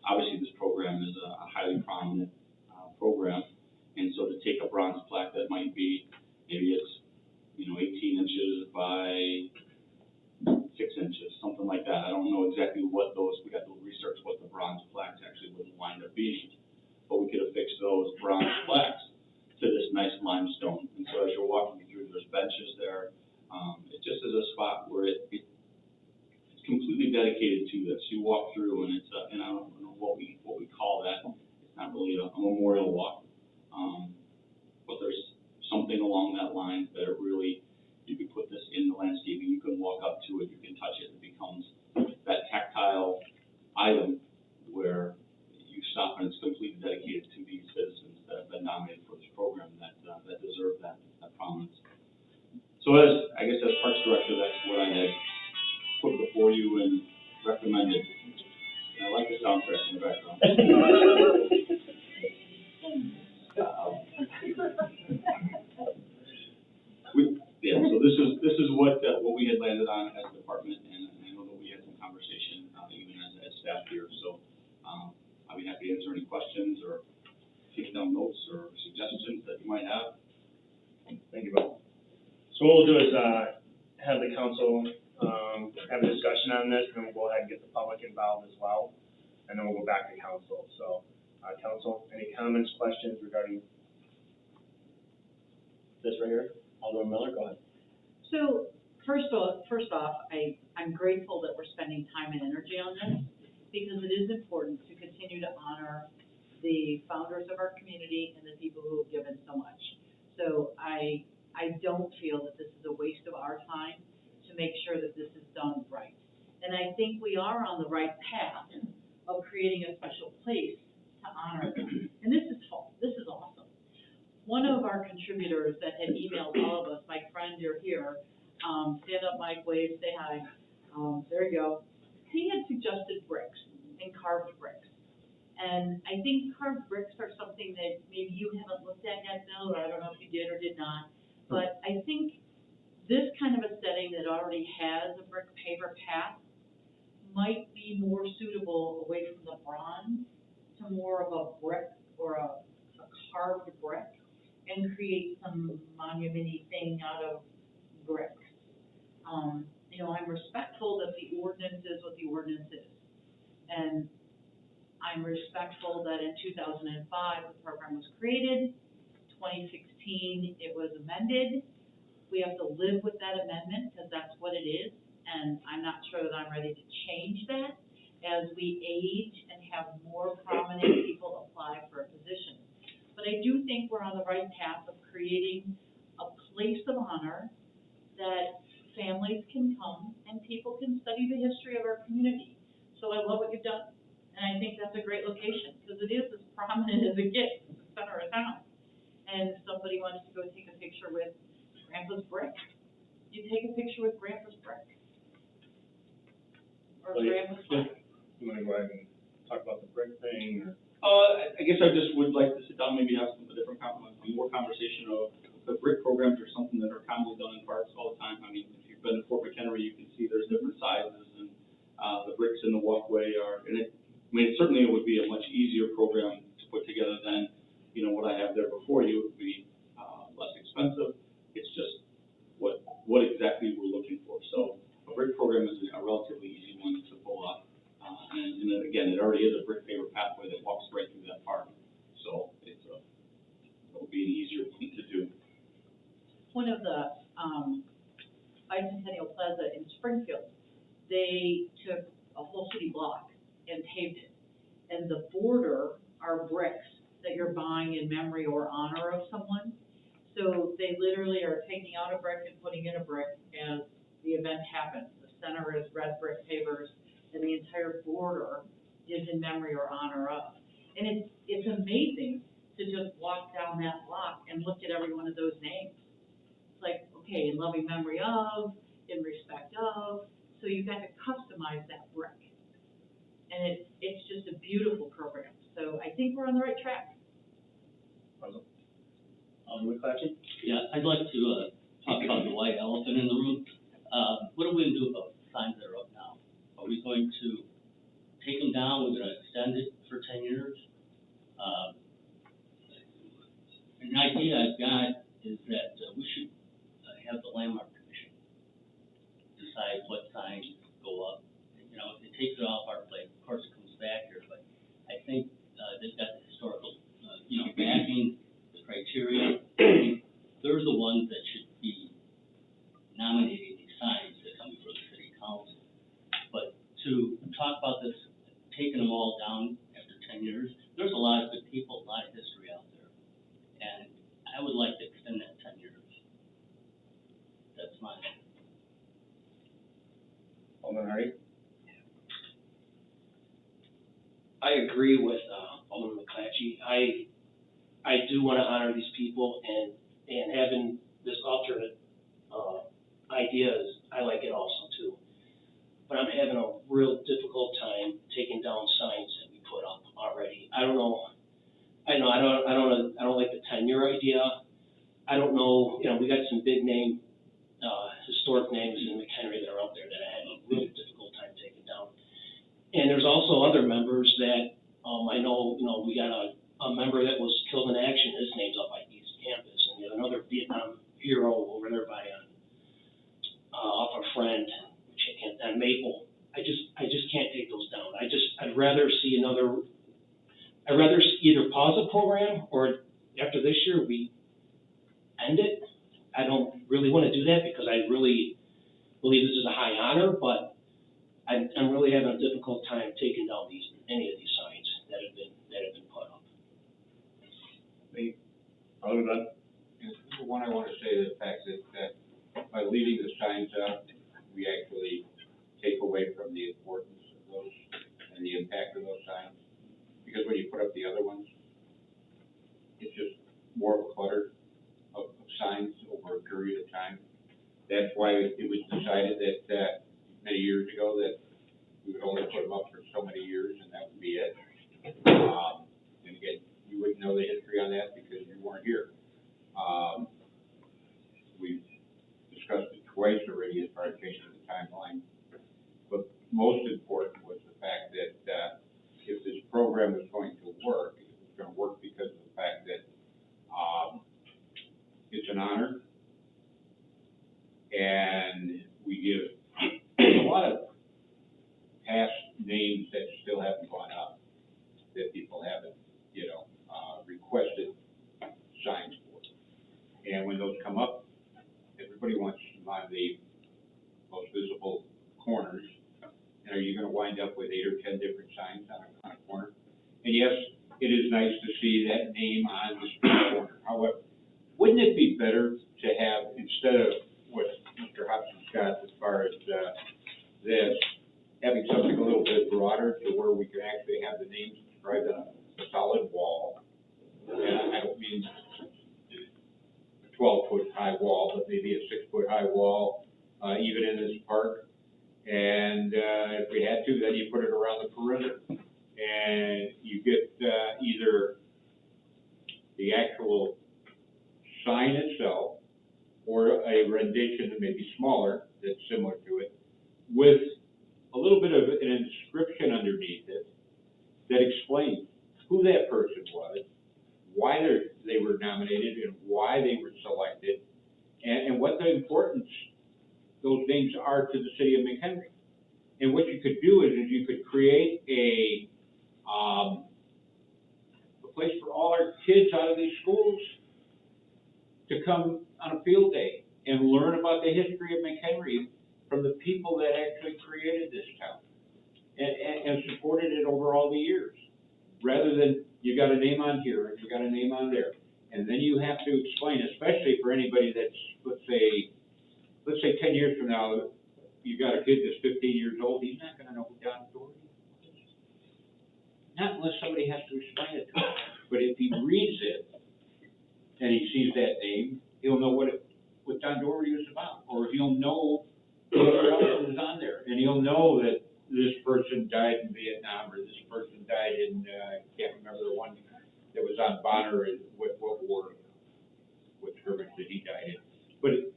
Obviously, this program is a highly prominent, program, and so to take a bronze plaque that might be, maybe it's, 18 inches by 6 inches, something like that. I don't know exactly what those, we got to research what the bronze plaques actually would wind up being, but we could affix those bronze plaques to this nice limestone. And so as you're walking through, there's benches there. It just is a spot where it's completely dedicated to this. You walk through and it's and I don't know what we call that. It's not really a memorial walk, but there's something along that line that it really, you could put this in the landscaping, you can walk up to it, you can touch it, it becomes that tactile item where you stop and it's completely dedicated to these citizens that have been nominated for this program that deserve that prominence. So as Parks Director, that's what I had put before you and recommended. And I like the soundtrack in the background. So this is what we had landed on as a department, and I know that we had some conversation, even as staff here, so, I'll be happy to answer any questions or take down notes or suggestions that you might have. Thank you, Bob. So what we'll do is, have the council, have a discussion on this, and then we'll go ahead and get the public involved as well, and then we'll go back to council. So, council, any comments, questions regarding this right here? Alderman Miller, go ahead. So, first off, I'm grateful that we're spending time and energy on this, because it is important to continue to honor the founders of our community and the people who have given so much. So I don't feel that this is a waste of our time to make sure that this is done right. And I think we are on the right path of creating a special place to honor them. And this is awesome. One of our contributors that had emailed all of us, my friend, you're here, stand up, Mike, wave, say hi. There you go. He had suggested bricks and carved bricks. And I think carved bricks are something that maybe you haven't looked at yet, Bill, or I don't know if you did or did not. But I think this kind of a setting that already has a brick paver path might be more suitable away from the bronze to more of a brick or a carved brick and create some monument-y thing out of bricks. I'm respectful that the ordinance is what the ordinance is. And I'm respectful that in 2005, the program was created, 2016, it was amended. We have to live with that amendment because that's what it is. And I'm not sure that I'm ready to change that as we age and have more prominent people apply for a position. But I do think we're on the right path of creating a place of honor that families can come and people can study the history of our community. So I love what you've done. And I think that's a great location because it is as prominent as it gets in the center of town. And if somebody wants to go take a picture with Grandpa's brick, you take a picture with Grandpa's brick. Or Grandpa's brick. You want to go ahead and talk about the brick thing? Or? I guess I just would like to sit down, maybe have some different, more conversation of the brick programs are something that are commonly done in parks all the time. I mean, if you've been to Fort McHenry, you can see there's different sizes and, the bricks in the walkway are, and certainly it would be a much easier program to put together than, what I have there before you. It would be, less expensive. It's just what exactly we're looking for. So a brick program is a relatively easy one to pull off. And then again, it already is a brick paver pathway that walks right through that park. So it will be an easier thing to do. One of the Bicentennial Plaza in Springfield, they took a whole city block and paved it. And the border are bricks that you're buying in memory or honor of someone. So they literally are taking out a brick and putting in a brick as the event happens. The center is red brick pavers, and the entire border is in memory or honor of. And it's amazing to just walk down that block and look at every one of those names. It's like, okay, in loving memory of, in respect of, so you got to customize that brick. And it's just a beautiful program. So I think we're on the right track. Alderman McClatchy? Yeah, I'd like to have the landmark commission decide what signs go up. You know, it takes it off our plate, of course it comes back here, but I think, they've got the historical, backing, the criteria. They're the ones that should be nominating these signs that come before the city council. But to talk about this, taking them all down after 10 years, there's a lot of good people, a lot of history out there. And I would like to extend that 10 years. That's my. Alderman Hardy? I agree with, Alderman McClatchy. I do want to honor these people, and having this alternate, ideas, I like it also too. But I'm having a real difficult time taking down signs that we put up already. I don't like the 10-year idea. I don't know, we got some big name, historic names in McHenry that are out there that I had a real difficult time taking down. And there's also other members that, I know, we got a member that was killed in action. His name's up by East Campus, and we have another Vietnam hero over there by, off our friend, which I can't, on Maple. I just can't take those down. I'd rather see either pause the program, or after this year, we end it. I don't really want to do that because I really believe this is a high honor, but I'm really having a difficult time taking down any of these signs that have been put up. Alderman Dunn? Number one, I want to say the fact that by leaving the signs up, we actually take away from the importance of those and the impact of those signs. Because when you put up the other ones, it's just more of a clutter of signs over a period of time. That's why it was decided that many years ago that we would only put them up for so many years and that would be it. And again, you wouldn't know the history on that because you weren't here. We've discussed it twice already as far as changing the timeline. But most important was the fact that if this program was going to work, it was going to work because of the fact that it's an honor, and we give a lot of past names that still haven't gone up, that people haven't, requested signs for. And when those come up, everybody wants them on the most visible corners. And are you going to wind up with 8 or 10 different signs on a corner? And yes, it is nice to see that name on the street corner. However, wouldn't it be better to have, instead of what Mr. Hobson's got as far as this, having something a little bit broader to where we can actually have the names inscribed on a solid wall? And I don't mean a 12-foot high wall, but maybe a 6-foot high wall, even in this park. And if we had to, then you put it around the perimeter. And you get either the actual sign itself or a rendition that may be smaller that's similar to it with a little bit of an inscription underneath it that explains who that person was, why they were nominated and why they were selected, and what the importance those names are to the city of McHenry. And what you could do is you could create a place for all our kids out of these schools to come on a field day and learn about the history of McHenry from the people that actually created this town and supported it over all the years, rather than you got a name on here and you got a name on there. And then you have to explain, especially for anybody that's, let's say 10 years from now, you got a kid that's 15 years old, he's not going to know who John Doherty is. Not unless somebody has to explain it to him. But if he reads it and he sees that name, he'll know what John Doherty is about, or he'll know whoever else is on there, and he'll know that this person died in Vietnam, or this person died in, I can't remember the one that was on Bonner, what war, what skirmish that he died in. But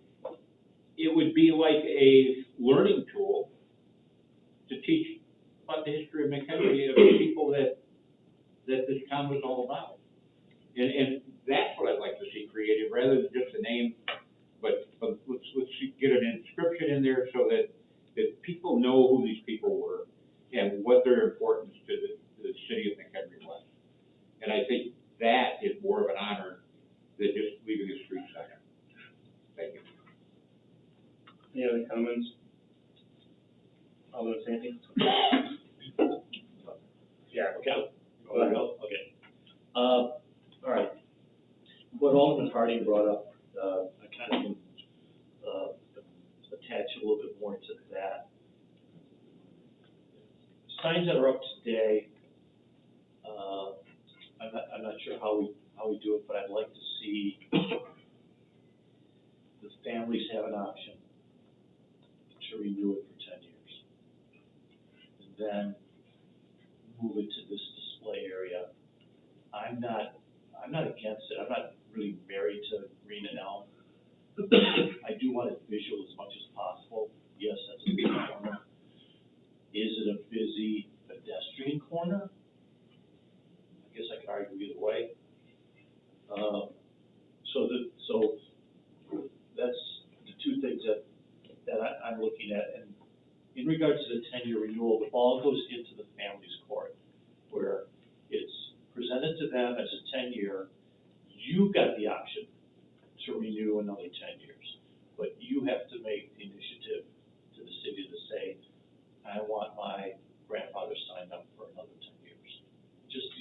it would be like a learning tool to teach about the history of McHenry, of the people that this town was all about. And that's what I'd like to see created, rather than just a name, but let's get an inscription in there so that people know who these people were and what their importance to the city of McHenry was. And I think that is more of an honor than just leaving a street sign. Thank you. Any other comments? Alderman Sandy? Yeah. Okay. Okay. All right. What Alderman Harding brought up, I kind of attach a little bit more to that. Signs that are up today, I'm not sure how we do it, but I'd like to see the families have an option to renew it for 10 years. And then move it to this display area. I'm not against it. I'm not really married to green and elm. I do want it visual as much as possible. Yes, that's a big corner. Is it a busy pedestrian corner? I guess I could argue either way. So that's the two things that I'm looking at. And in regards to the 10-year renewal, the ball goes into the family's court, where it's presented to them as a 10-year. You've got the option to renew another 10 years, but you have to make the initiative to the city to say, I want my grandfather signed up for another 10 years. Just,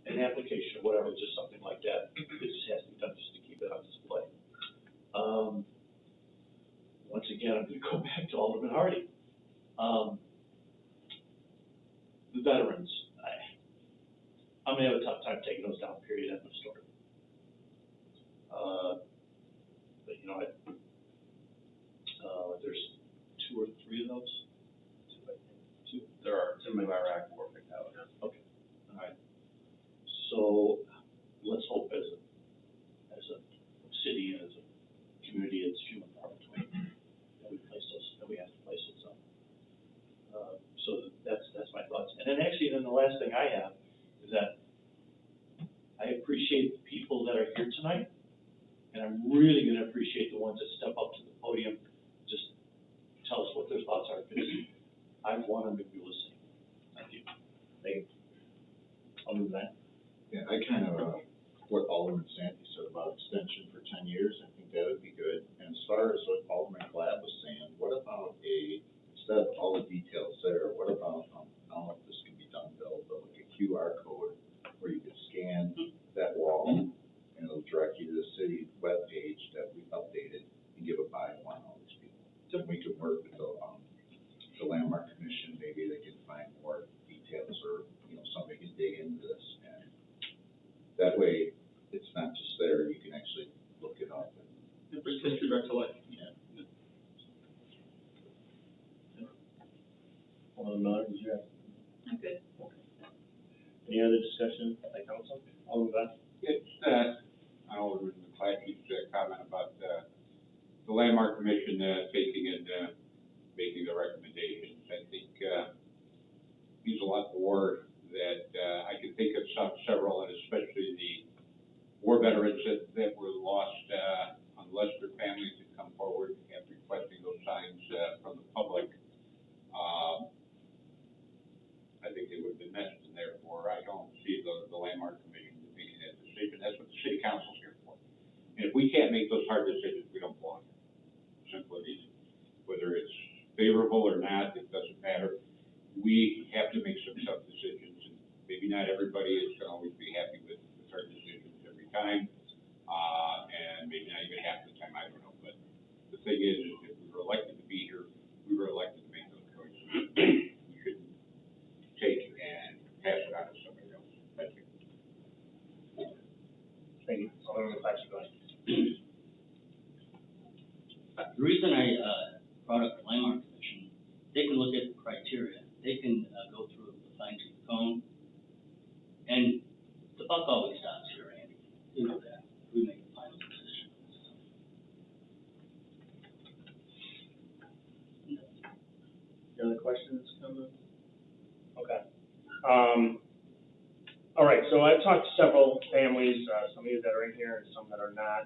an application or whatever, just something like that. It just has to be done just to keep it on display. Once again, I'm going to go back to Alderman Hardy. The veterans, I'm going to have a tough time taking those down, period, end of story. But there's 2 or 3 of those. Two. There are two in Iraq war fatalities. Okay. All right. So let's hope as a city and as a community, it's few and far between that we have to place those on. So that's my thoughts. And then actually, the last thing I have is that I appreciate the people that are here tonight, and I'm really going to appreciate the ones that step up to the podium, just tell us what their thoughts are, because I want them to be listening. Thank you. Thank you. I'll move that. Yeah, I kind of, what Alderman Sandy said about extension for 10 years, I think that would be good. And as far as what Alderman Glad was saying, what about instead of all the details there, what about, I don't know if this can be done, Bill, but like a QR code where you could scan that wall and it'll direct you to the city webpage that we've updated and give a bio on all these people. Then we could work with the Landmark Commission, maybe they can find more details or, somebody can dig into this. And that way, it's not just there, you can actually look it up. It brings history back to life. Yeah. Alderman Miller, did you have? I'm good. Any other discussion by council? Alderman Beth? It's, Alderman McClatchy's comment about the Landmark Commission taking and making the recommendations. I think means a lot more that I can think of several, and especially the war veterans that were lost, unless their families had come forward and requesting those signs from the public. I think they would have been mentioned, and therefore I don't see the Landmark Commission making that decision. That's what the city council's here for. And if we can't make those hard decisions, we don't belong here. Simple and easy. Whether it's favorable or not, it doesn't matter. We have to make some tough decisions, and maybe not everybody is going to always be happy with our decisions every time, and maybe not even half the time, I don't know. But the thing is if we were elected to be here, we were elected to make those choices. We shouldn't take and pass it on to somebody else. Thank you. Thank you. Alderman McClatchy, go ahead. The reason I brought up the Landmark Commission, they can look at the criteria. They can go through the fine-tooth comb. And the buck always stops here, Andy. You know that. We make the final decision. Any other questions, comments? Okay. All right, so I've talked to several families, some of you that are in here and some that are not.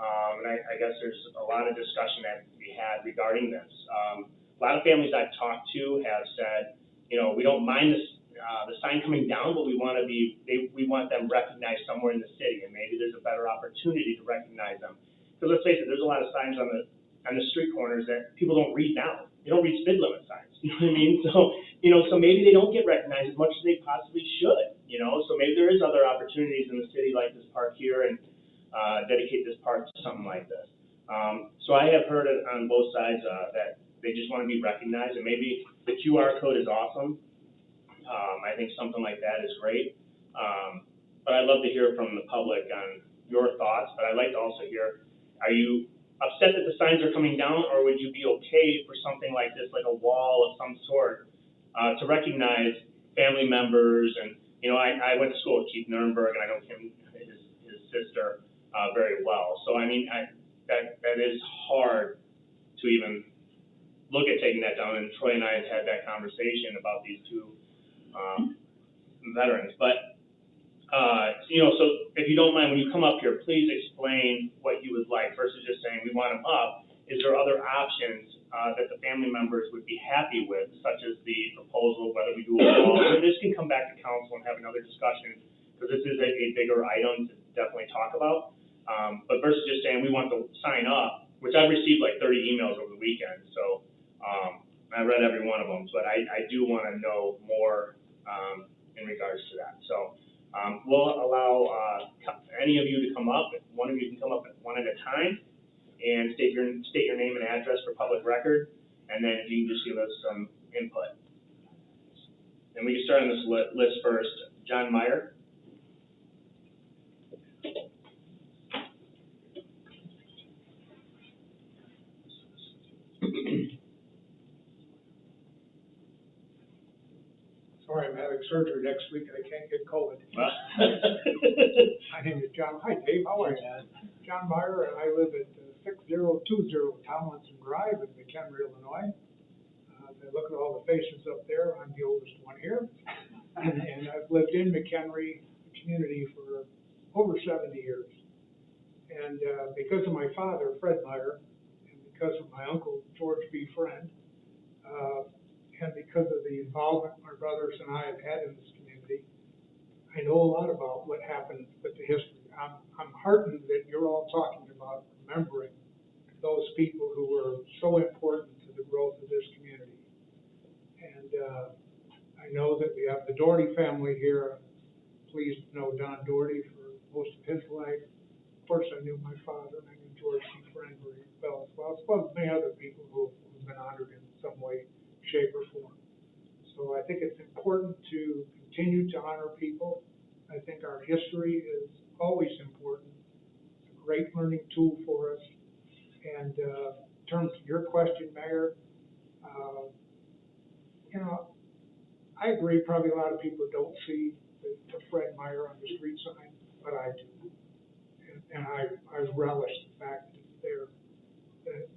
And I guess there's a lot of discussion that we had regarding this. A lot of families I've talked to have said, we don't mind the sign coming down, but we want them recognized somewhere in the city, and maybe there's a better opportunity to recognize them. Because let's face it, there's a lot of signs on the street corners that people don't read now. They don't read speed limit signs, you know what I mean? So maybe they don't get recognized as much as they possibly should, So maybe there is other opportunities in the city like this park here and dedicate this park to something like this. So I have heard it on both sides that they just want to be recognized, and maybe the QR code is awesome. I think something like that is great. But I'd love to hear from the public on your thoughts, but I'd like to also hear, are you upset that the signs are coming down, or would you be okay for something like this, like a wall of some sort, to recognize family members? And, I went to school with Keith Nurnberg, and I know his sister, very well. So, I mean, that is hard to even look at taking that down, and Troy and I had that conversation about these two veterans. But, so if you don't mind, when you come up here, please explain what you would like versus just saying we want them up. Is there other options that the family members would be happy with, such as the proposal, whether we do a wall, or this can come back to council and have another discussion, because this is a bigger item to definitely talk about. But versus just saying we want the sign up, which I've received like 30 emails over the weekend, so I read every one of them, but I do want to know more in regards to that. So we'll allow any of you to come up. If one of you can come up one at a time and state your name and address for public record, and then if you can just give us some input. And we can start on this list first. John Meyer. Sorry, I'm having surgery next week and I can't get COVID. My name is John. Hi, Dave. How are you? John Meyer, and I live at 6020 Tomlinson Drive in McHenry, Illinois. I look at all the faces up there. I'm the oldest one here. And I've lived in McHenry community for over 70 years. And because of my father, Fred Meyer, and because of my uncle, George B. Friend, and because of the involvement my brothers and I have had in this community, I know a lot about what happened with the history. I'm heartened that you're all talking about remembering those people who were so important to the growth of this community. And I know that we have the Doherty family here. Pleased to know Don Doherty for most of his life. Of course, I knew my father, and I knew George C. Friend very well as well, as well as many other people who have been honored in some way, shape, or form. So I think it's important to continue to honor people. I think our history is always important. It's a great learning tool for us. And in terms of your question, Mayor, I agree, probably a lot of people don't see the Fred Meyer on the street sign, but I do. And I relish the fact that it's there,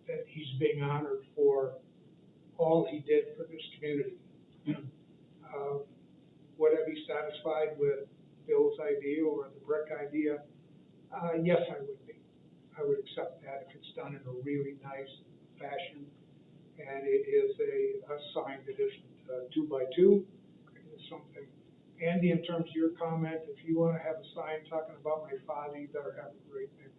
that he's being honored for all he did for this community. Would I be satisfied with Bill's idea or the brick idea? Yes, I would be. I would accept that if it's done in a really nice fashion, and it is a sign that isn't 2 by 2. It's something. Andy, in terms of your comment, if you want to have a sign talking about my father, you better have a great big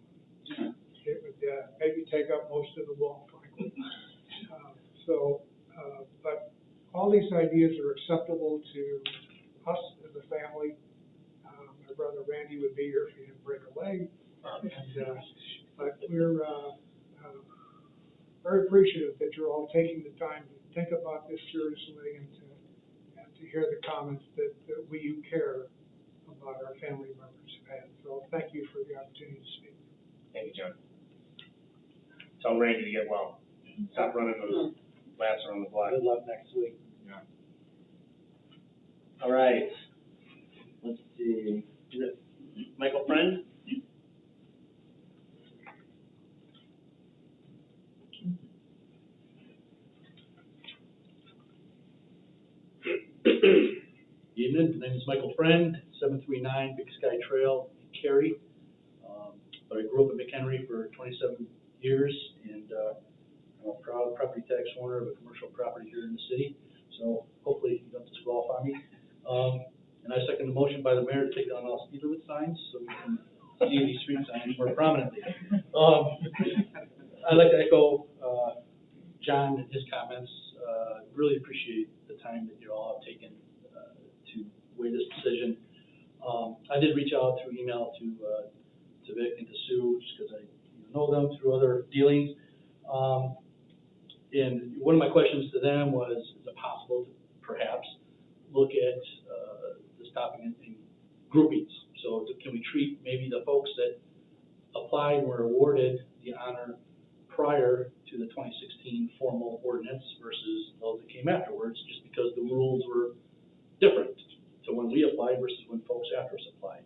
one. It would maybe take up most of the wall, frankly. But all these ideas are acceptable to us as a family. My brother Randy would be here if he didn't break a leg. But we're very appreciative that you're all taking the time to think about this seriously and to hear the comments that we who care about our family members have had. So thank you for the opportunity to speak. Thank you, John. Tell Randy to get well. Stop running those laps around the block. Good luck next week. Yeah. All right. Let's see. Is it Michael Friend? Evening, my name is Michael Friend, 739 Big Sky Trail in Cary. But I grew grew up in McHenry for 27 years, and I'm a proud property tax owner of a commercial property here in the city, so hopefully you don't disqualify me. And I second the motion by the mayor to take down all speed limit signs, so we can see these street signs more prominently. I'd like to echo John and his comments. Really appreciate the time that you all have taken to weigh this decision. I did reach out through email to Vic and to Sue, just because I know them through other dealings. And one of my questions to them was, is it possible to perhaps look at this topic in groupings? So can we treat maybe the folks that applied and were awarded the honor prior to the 2016 formal ordinance versus those that came afterwards, just because the rules were different to when we applied versus when folks after us applied.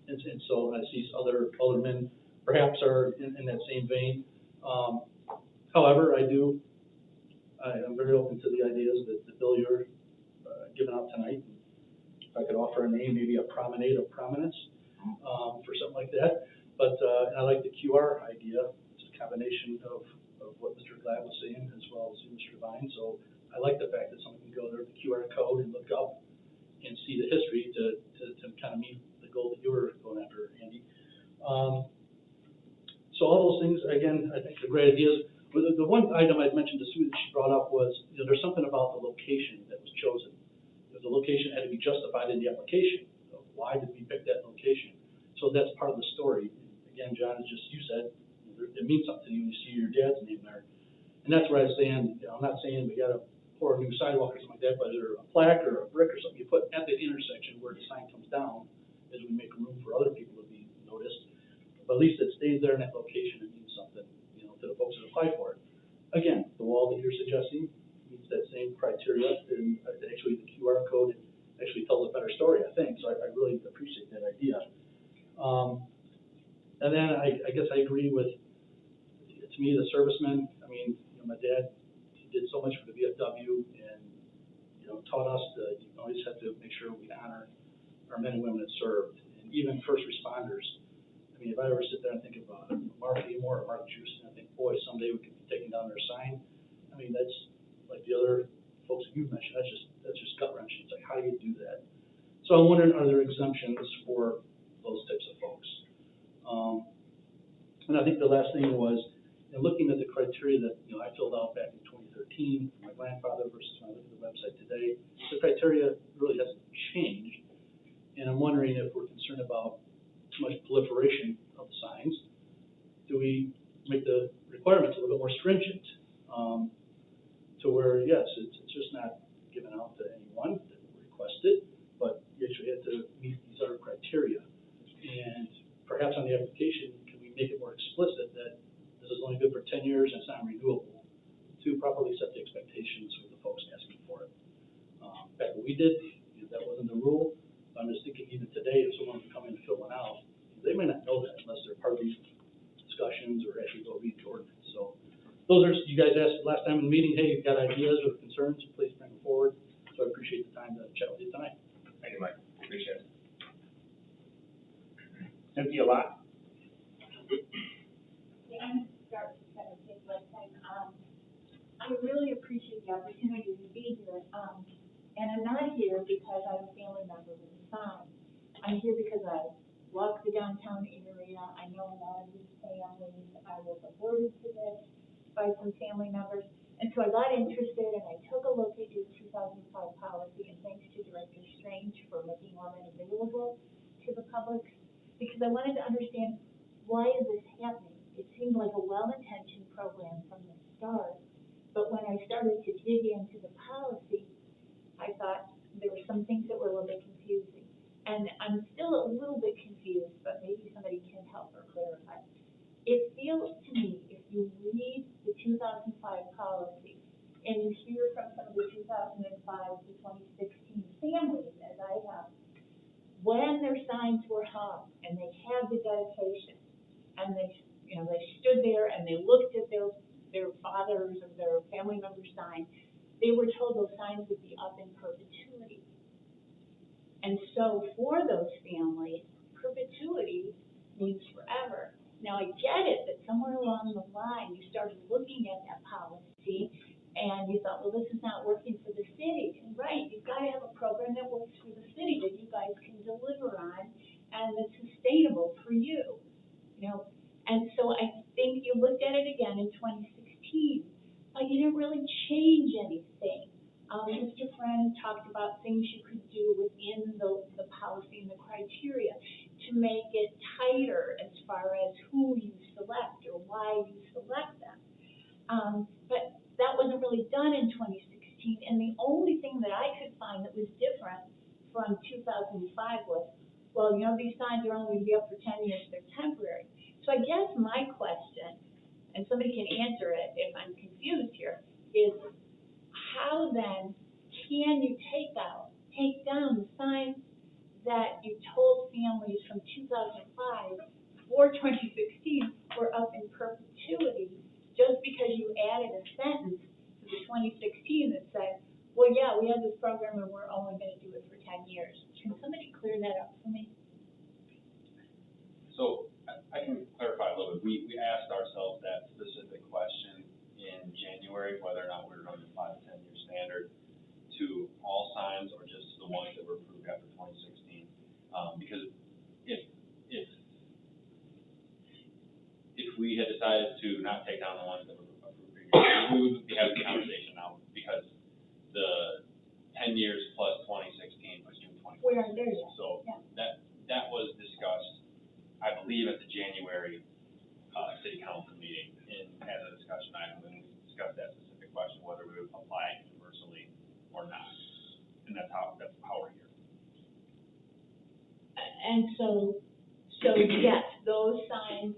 And so I see other aldermen perhaps are in that same vein. However, I'm very open to the ideas that the bill you're giving out tonight. If I could offer a name, maybe a promenade of prominence for something like that. But I like the QR idea. It's a combination of what Mr. Glad was saying as well as Mr. Devine. So I like the fact that someone can go there with the QR code and look up and see the history to kind of meet the goal that you were going after, Andy. So all those things, again, I think are great ideas. But the one item I'd mentioned to Sue that she brought up was, there's something about the location that was chosen. The location had to be justified in the application. So why did we pick that location? So that's part of the story. Again, John, as just you said, it means something to you when you see your dad's name there. And that's where I stand. I'm not saying we got to pour a new sidewalk or something like that, but is there a plaque or a brick or something you put at the intersection where the sign comes down as we make room for other people to be noticed? But at least it stays there in that location. It means something, to the folks that apply for it. Again, the wall that you're suggesting meets that same criteria, and actually the QR code actually tells a better story, I think. So I really appreciate that idea. And then I guess I agree with, to me, the servicemen. I mean, my dad, he did so much for the VFW, and taught us that you always have to make sure we honor our men and women that served, and even first responders. I mean, if I ever sit there and think about Mark Amor or Mark Juice, and I think, boy, someday we could be taking down their sign. I mean, that's like the other folks that you've mentioned. That's just gut wrenching. It's like, how do you do that? So I'm wondering, are there exemptions for those types of folks? And I think the last thing was, looking at the criteria that I filled out back in 2013 for my grandfather versus when I look at the website today, the criteria really hasn't changed. And I'm wondering if we're concerned about too much proliferation of signs. Do we make the requirements a little bit more stringent to where, yes, it's just not given out to anyone that requested, but you actually have to meet these other criteria. And perhaps on the application, can we make it more explicit that this is only good for 10 years and it's not renewable, to properly set the expectations for the folks asking for it. Back when we did, that wasn't the rule. I'm just thinking even today, if someone would come in and fill one out, they may not know that unless they're part of these discussions or actually go read the ordinance. So those are, you guys asked last time in the meeting, hey, you've got ideas or concerns, please bring them forward. So I appreciate the time to chat with you tonight. Thank you, Mike. Appreciate it. Cynthia Lott. I'm start to kind of take my time. I really appreciate the opportunity to be here. And I'm not here because I'm a family member with a sign. I'm here because I walk the downtown area. I know a lot of these families. I was alerted to this by some family members. And so I got interested and I took a look at your 2005 policy, and thanks to Director Strange for making all that available to the public, because I wanted to understand, why is this happening? It seemed like a well-intentioned program from the start, but when I started to dig into the policy, I thought there were some things that were a little bit confusing. And I'm still a little bit confused, but maybe somebody can help or clarify. It feels to me, if you read the 2005 policy, and you hear from some of the 2005 to 2016 families, as I have, when their signs were hung and they had the dedication, and they stood there and they looked at their fathers or their family members' signs, they were told those signs would be up in perpetuity. And so for those families, perpetuity means forever. Now, I get it that somewhere along the line, you started looking at that policy and you thought, well, this is not working for the city. And right, you've got to have a program that works for the city that you guys can deliver on and that's sustainable for you, you know. And so I think you looked at it again in 2016, but you didn't really change anything. Mr. Friend talked about things you could do within the policy and the criteria to make it tighter as far as who you select or why you select them. But that wasn't really done in 2016, and the only thing that I could find that was different from 2005 was, well, you know, these signs are only going to be up for 10 years, they're temporary. So I guess my question, and somebody can answer it if I'm confused here, is how then can you take down the signs that you told families from 2005 or 2016 were up in perpetuity just because you added a sentence to the 2016 that said, well, yeah, we have this program and we're only going to do it for 10 years. Can somebody clear that up for me? So I can clarify a little bit. We asked ourselves that specific question in January, whether or not we were going to apply the 10-year standard to all signs or just to the ones that were approved after 2016. Because if we had decided to not take down the ones that were approved previously, we would be having a conversation now because the 10 years plus 2016 was June 2016. We aren't there yet. So Yeah. that was discussed, I believe, at the January city council meeting as a discussion item, and we discussed that specific question, whether we would apply universally or not. And that's how we're here. And so yes, those signs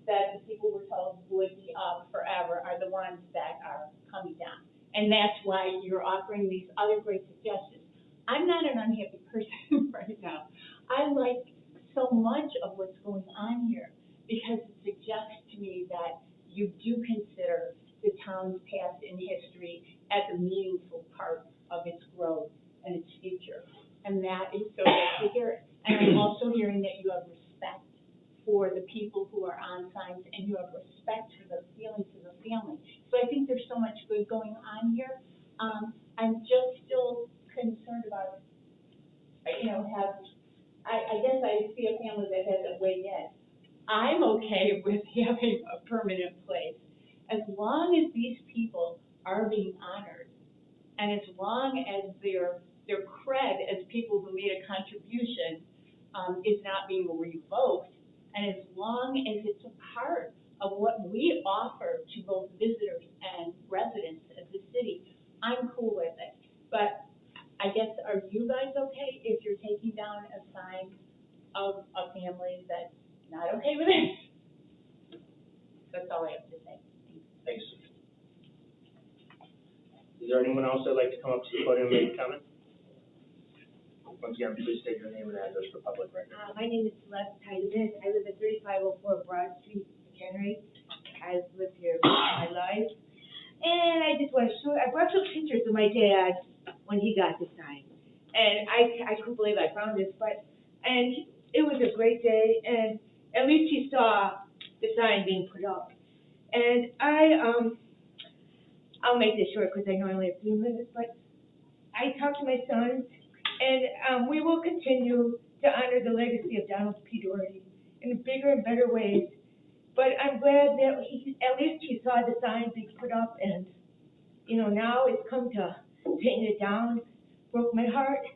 that the people were told would be up forever are the ones that are coming down. And that's why you're offering these other great suggestions. I'm not an unhappy person right now. I like so much of what's going on here because it suggests to me that you do consider the town's past and history as a meaningful part of its growth and its future. And that is so good to hear. And I'm also hearing that you have respect for the people who are on signs and you have respect for the feelings of the family. So I think there's so much good going on here. I'm just still concerned about, you know, I guess I see a family that hasn't weighed in. I'm okay with having a permanent place as long as these people are being honored and as long as their cred as people who made a contribution is not being revoked, and as long as it's a part of what we offer to both visitors and residents of the city, I'm cool with it. But I guess, are you guys okay if you're taking down a sign of a family that's not okay with it? That's all I have to say. Thanks. Is there anyone else that'd like to come up to the podium and make a comment? Once again, please state your name and address for public record. My name is Celeste Tiedemann. I live at 3504 Broad Street, McHenry. I've lived here my life. And I just want to show, I brought some pictures of my dad when he got the sign. And I couldn't believe I found this, and it was a great day, and at least he saw the sign being put up. And I'll make this short because I know I only have a few minutes, but I talked to my son, and we will continue to honor the legacy of Donald P. Doherty in bigger and better ways. But I'm glad that at least he saw the sign being put up, and, you know, now it's come to taking it down. Broke my heart,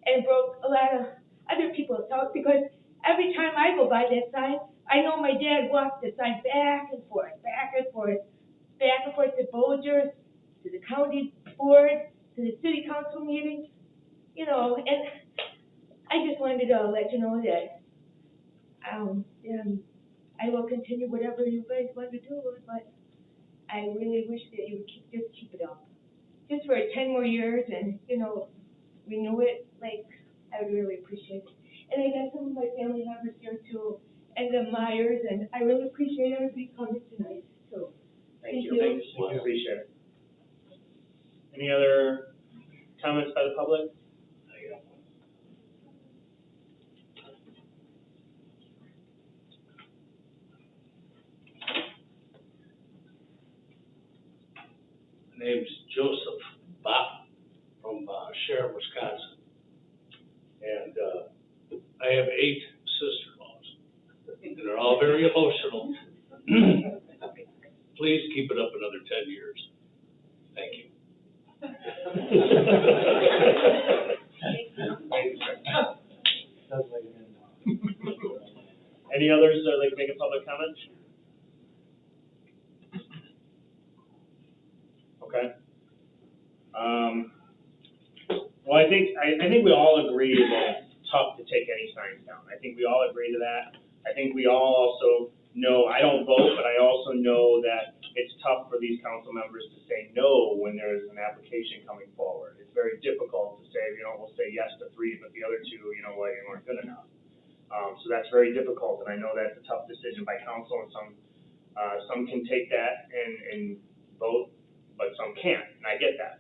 and broke a lot of other people's hearts, because every time I go by that sign, I know my dad walked the sign back and forth, back and forth, back and forth to Bolgers, to the county board, to the city council meetings, you know, and I just wanted to let you know that I will continue whatever you guys want to do, but I really wish that you would just keep it up. Just for 10 more years and, you know, renew it, like, I would really appreciate it. And I got some of my family members here too, and the Myers, and I really appreciate everybody coming tonight, so. Thank you. I appreciate it. Any other comments by the public? name's Joseph Bopp from Sharon, Wisconsin. And I have 8 sister-in-laws, and they're all very emotional. Please keep it up another 10 years. Thank you. Any others that would like to make a public comment? Okay. Well, I think we all agree that it's tough to take any signs down. I think we all agree to that. I think we all also know, I don't vote, but I also know that it's tough for these council members to say no when there's an application coming forward. It's very difficult to say, we'll say yes to 3, but the other 2, you weren't good enough. So that's very difficult, and I know that's a tough decision by council, and some can take that and vote, but some can't, and I get that.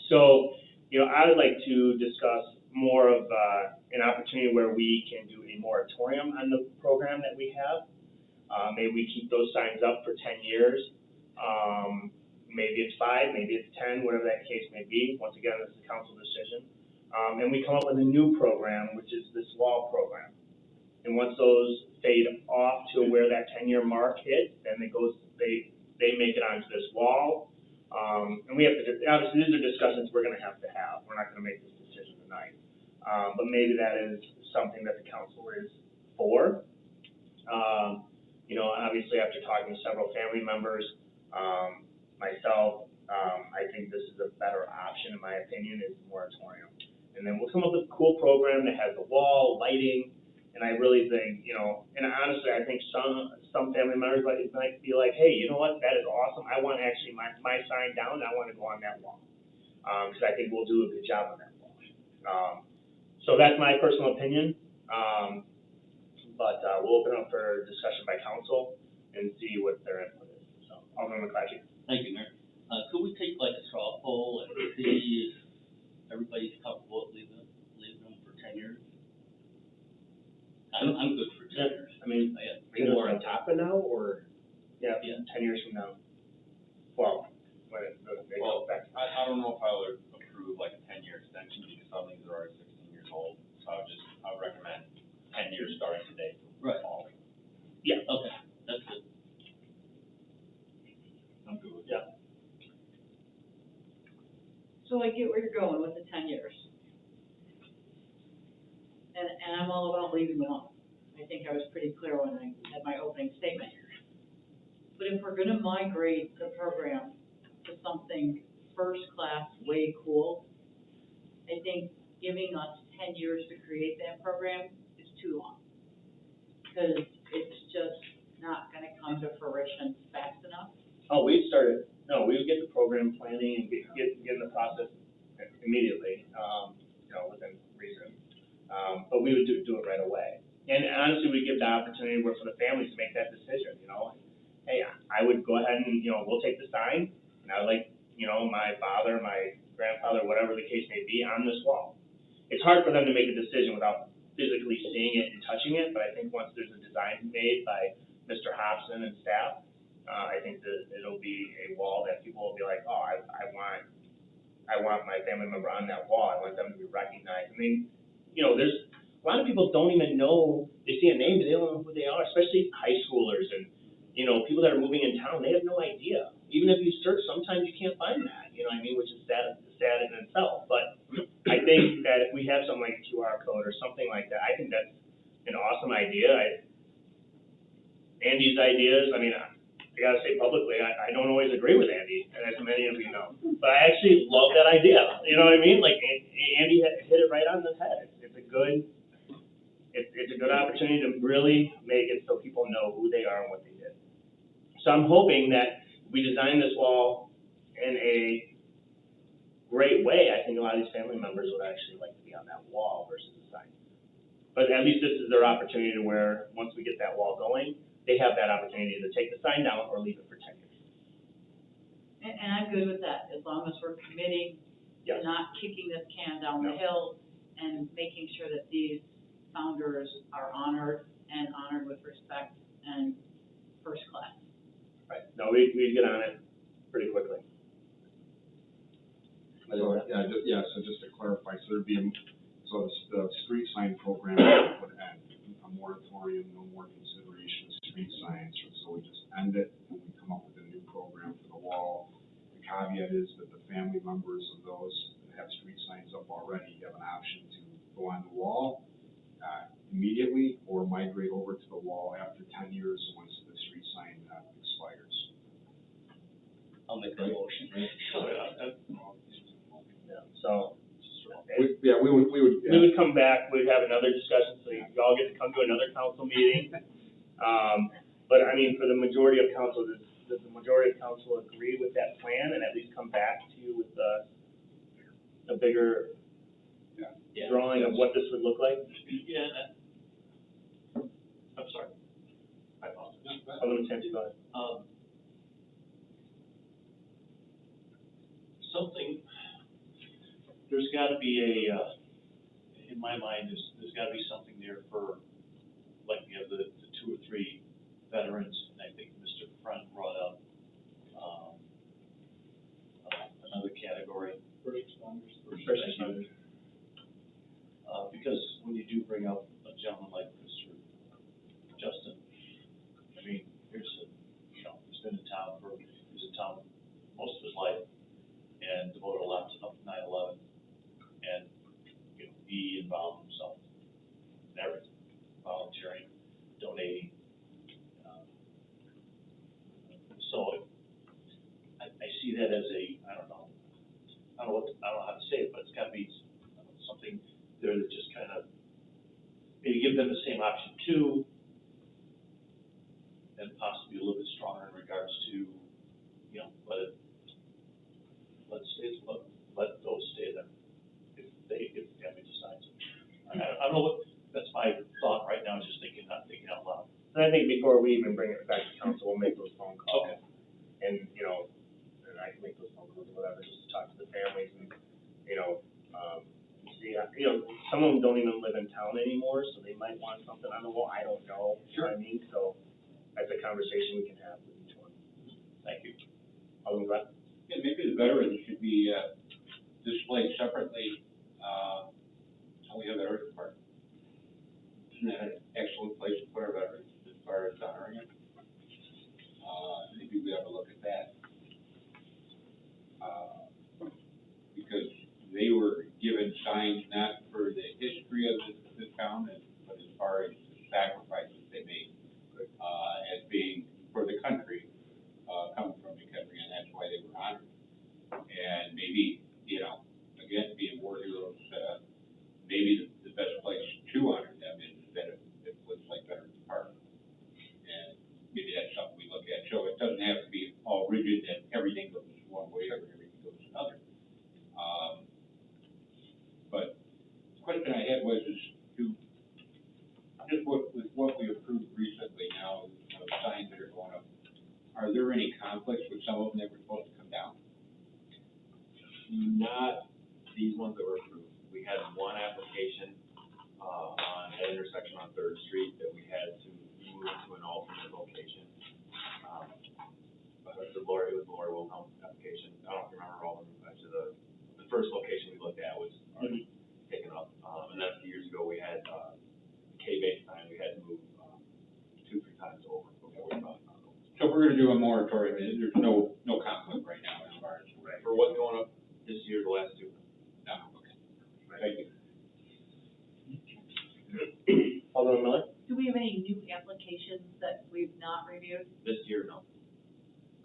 So, I would like to discuss more of an opportunity where we can do a moratorium on the program that we have. Maybe we keep those signs up for 10 years. Maybe it's 5, maybe it's 10, whatever that case may be. Once again, this is a council decision. And we come up with a new program, which is this wall program. And once those fade off to where that 10-year mark hits, then it goes, they make it onto this wall. And we have to, obviously, these are discussions we're gonna have to have. We're not gonna make this decision tonight. But maybe that is something that the council is for. Obviously, after talking to several family members, myself, I think this is a better option, in my opinion, is moratorium. And then we'll come up with a cool program that has the wall, lighting, and I really think, and honestly, I think some family members might be like, hey, you know what, that is awesome. I want actually my sign down, and I want to go on that wall. Because I think we'll do a good job on that wall. So that's my personal opinion. But we'll open up for discussion by council and see what their input is. So, Alderman McClatchy. Thank you, Mayor. Could we take like a straw poll and see if everybody's comfortable with leaving them for 10 years? I'm good for 10 years. I mean, More on top of now, or? Yeah, 10 years from now. Well, when it goes back. I don't know if I would approve like a 10-year extension because some of these are already 16 years old. So I would recommend 10 years starting today. Right. Yeah. Okay, that's good. I'm good with Yeah. So I get where you're going with the 10 years. And I'm all about leaving them on. I think I was pretty clear when I had my opening statement here. But if we're gonna migrate the program to something first class, way cool, I think giving us 10 years to create that program is too long. Because it's just not gonna come to fruition fast enough. Oh, we would get the program planning and get in the process immediately, within reason. But we would do it right away. And honestly, we give the opportunity for the families to make that decision, Hey, I would go ahead and, we'll take the sign, and I would like, my father, my grandfather, whatever the case may be, on this wall. It's hard for them to make a decision without physically seeing it and touching it, but I think once there's a design made by Mr. Hobson and staff, I think that it'll be a wall that people will be like, oh, I want my family member on that wall. I want them to be recognized. I mean, there's a lot of people don't even know, they see a name, but they don't know who they are, especially high schoolers and, people that are moving in town, they have no idea. Even if you search, sometimes you can't find that, which is sad in itself. But I think that if we have something like a QR code or something like that, I think that's an awesome idea. Andy's ideas, I gotta say publicly, I don't always agree with Andy, as many of you know. But I actually love that idea, you know what I mean? Like, Andy hit it right on the head. It's a good opportunity to really make it so people know who they are and what they did. So I'm hoping that we design this wall in a great way. I think a lot of these family members would actually like to be on that wall versus the sign. But at least this is their opportunity to where, once we get that wall going, they have that opportunity to take the sign down or leave it for 10 years. And I'm good with that, as long as we're committing to not kicking this can down the hill and making sure that these founders are honored with respect and first class. Right. No, we'd get on it pretty quickly. So, so just to clarify, so there'd be, the street sign program would end, a moratorium, no more consideration of street signs, so we just end it, and we come up with a new program for the wall. The caveat is that the family members of those that have street signs up already have an option to go on the wall, immediately, or migrate over to the wall after 10 years once the street sign, expires. I'll make that motion. So, We would. we would come back, we'd have another discussion, so you all get to come to another council meeting. But I mean, for the majority of council, does the majority of council agree with that plan and at least come back to you with a bigger drawing of what this would look like? Yeah, I'm sorry. I apologize. Alderman Santi, go ahead. Something, there's gotta be in my mind, there's gotta be something there for, like, we have the 2 or 3 veterans, and I think Mr. Friend brought up, another category. First responders. Because when you do bring up a gentleman like Mr. Justin, I mean, he's been in town most of his life, and devoted a lot to 9/11, and, he involved himself in everything, volunteering, donating. So I see that as I don't know how to say it, but it's gotta be something there that just kind of, maybe give them the same option too, and possibly a little bit stronger in regards to, let those stay there, if the family decides. I don't know what, that's my thought right now, just thinking out loud. And I think before we even bring it back to council, we'll make those phone calls. Okay. And, and I can make those phone calls or whatever, just to talk to the families and, see, some of them don't even live in town anymore, so they might want something on the wall, I don't know. You know what I mean? So that's a conversation we can have with each one. Thank you. Yeah, Alderman Glenn? maybe the veterans should be, displayed separately, how we have veterans park. Isn't that an excellent place to put our veterans as far as honoring them? Maybe we ought to look at that. Because they were given signs not for the history of this town, but as far as the sacrifices they made, as being for the country, coming from the country, and that's why they were honored. And maybe, again, being war heroes, maybe the best place to honor them is that it looks like Veterans Park. And maybe that's something we look at. So it doesn't have to be all rigid and everything goes one way or everything goes another. But the question I had was, just with what we approved recently now, signs that are going up, are there any conflicts with some of them that were supposed to come down? Not these ones that were approved. We had one application, on that intersection on Third Street that we had to move to an alternate location. But it was the Laura Wilhelm application. I don't remember all of them, actually, the first location we looked at was already taken up. And then a few years ago, we had, K-base sign, we had to move, 2-3 times over before we found it. So if we're gonna do a moratorium, there's no conflict right now as far as. For what's going up this year, the last 2. No, okay. Thank you. Alderman Miller? Do we have any new applications that we've not reviewed? This year, no.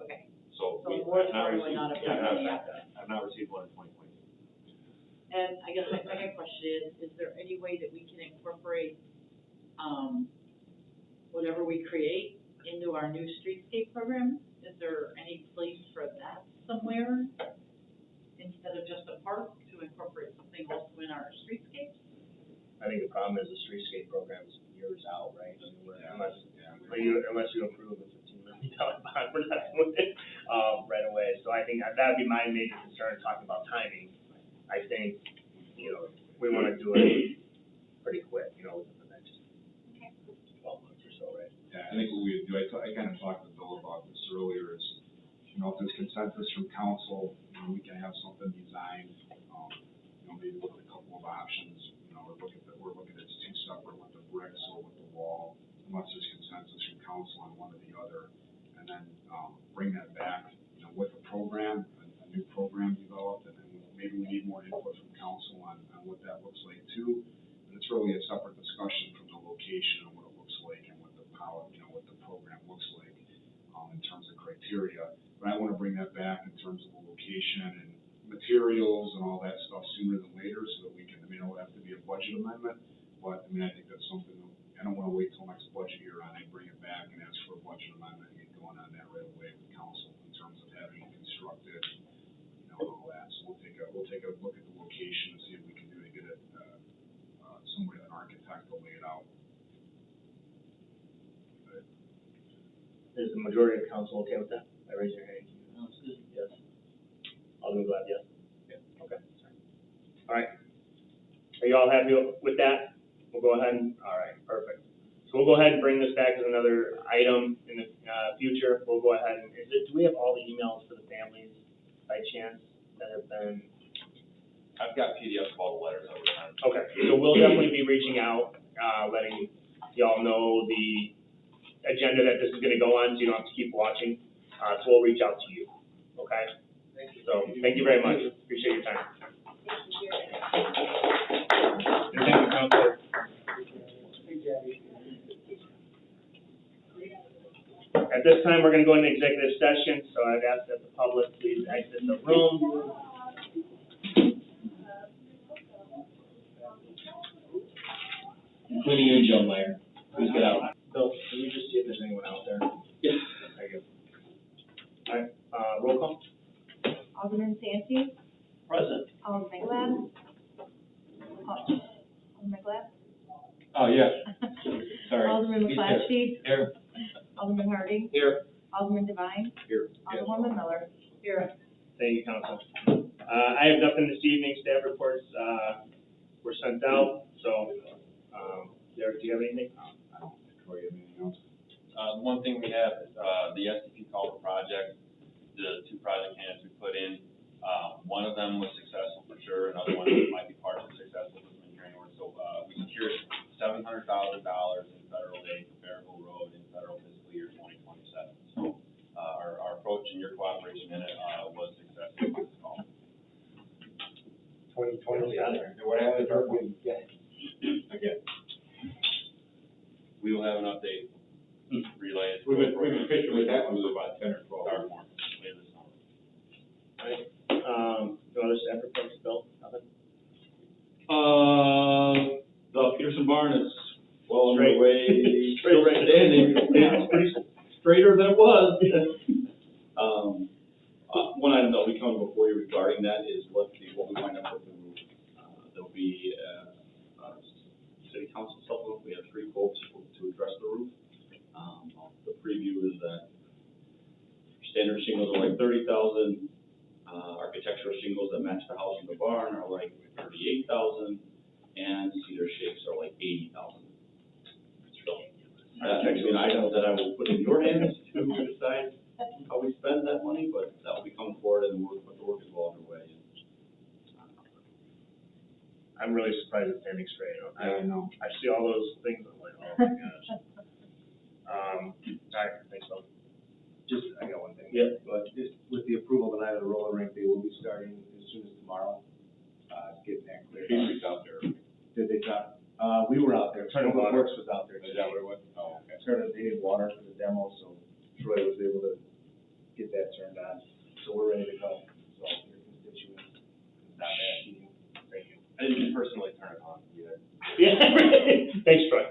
Okay. So So we we're have not probably received, not yeah, approving yet. I've not received one in 2022. And I guess my second question is there any way that we can incorporate, whatever we create into our new streetscape program? Is there any place for that somewhere? Instead of just a park, to incorporate something also in our streetscapes? I think the problem is the streetscape program's years out, right? I mean, unless you approve a $15 million bond, we're not doing it, right away. So I think that'd be my major concern, talking about timing. I think, we wanna do it pretty quick, within the next 12 months or so, right? Yeah, I think what we would do, I kind of talked to Bill about this earlier, is you know, if there's consensus from council, you know, we can have something designed, you know, maybe with a couple of options, you know, we're looking at two separate with the bricks or with the wall, unless there's consensus from council on one or the other, and then, bring that back, you know, with a program, a new program developed, and then maybe we need more input from council on what that looks like too. And it's really a separate discussion from the location and what it looks like and what the power, you know, what the program looks like, in terms of criteria. But I want to bring that back in terms of the location and materials and all that stuff sooner than later, so that we can, I mean, it'll have to be a budget amendment, but, I mean, I think that's something, I don't want to wait till next budget year and I bring it back and ask for a budget amendment and get going on that right away with council in terms of having it constructed, you know, and all that. So we'll take a look at the location and see if we can do to get it, somebody, an architect to lay it out. Is the majority of council okay with that? I raise your hand. Sounds good. Yes. Alderman Glad, yes? Yeah. Okay. All right. Are you all happy with that? We'll go ahead and, all right, perfect. So we'll go ahead and bring this back as another item in the, future. We'll go ahead and, do we have all the emails for the families by chance that have been? I've got PDFs of all the letters that were sent. Okay, so we'll definitely be reaching out, letting y'all know the agenda that this is gonna go on, so you don't have to keep watching. So we'll reach out to you, okay? So, thank you very much. Appreciate your time. And thank you, Counselor. At this time, we're gonna go into executive session, so I'd ask that the public please exit the room. Including you, Joe Meyer. Please get out. Bill, can you just see if there's anyone out there? Yes. Thank you. All right, roll call. Alderman Santi, Present. Alderman Glad. Alderman Glad. Oh, yes. Sorry. Alderman He's McClatchy. Here. Alderman Harding. Here. Alderman Devine. Here. Alderwoman Miller. Here. Thank you, Council. I have nothing this evening. Staff reports, were sent out, so, Derek, do you have anything? I don't think Troy, you have anything else? One thing we have is, the STP culvert project, the two project candidates we put in, one of them was successful for sure, another one might be partially successful with some engineering work. So, we secured $700,000 in federal aid for Bearville Road in federal fiscal year 2027. So, our approach and your cooperation in it, was successful with this call. 2020. What happened? Again. We will have an update related. We've been fishing with that one for about 10 or 12 Start hours. more later this summer. No other staff reports, Bill? Nothing? The Peterson barn is well Straight. underway. Straight, right. Standing. It's pretty straighter than it was. One item that we come before you regarding that is what we wind up with the roof. There'll be, city council supplement, we have 3 quotes to address the roof. The preview is that standard shingles are like 30,000, architectural shingles that match the house and the barn are like 38,000, and cedar shakes are like 80,000. So, that's actually an item that I will put in your hands to decide how we spend that money, but that will be coming forward and the work is well underway. I'm really surprised it's standing straight. I know. I see all those things, I'm like, oh my gosh. All right, thanks, Bill. Just, I got one thing. Yeah. But just with the approval tonight of the roller rink, they will be starting as soon as tomorrow, getting that cleared. He's out there. Did they stop? We were out there. Turning Public water. Works was out there. Is that what it was? Oh, okay. They needed water for the demo, so Troy was able to get that turned on. So we're ready to go. So your constituents, it's not bad heating. Thank you. I didn't personally turn it on either. Yeah, thanks, Troy.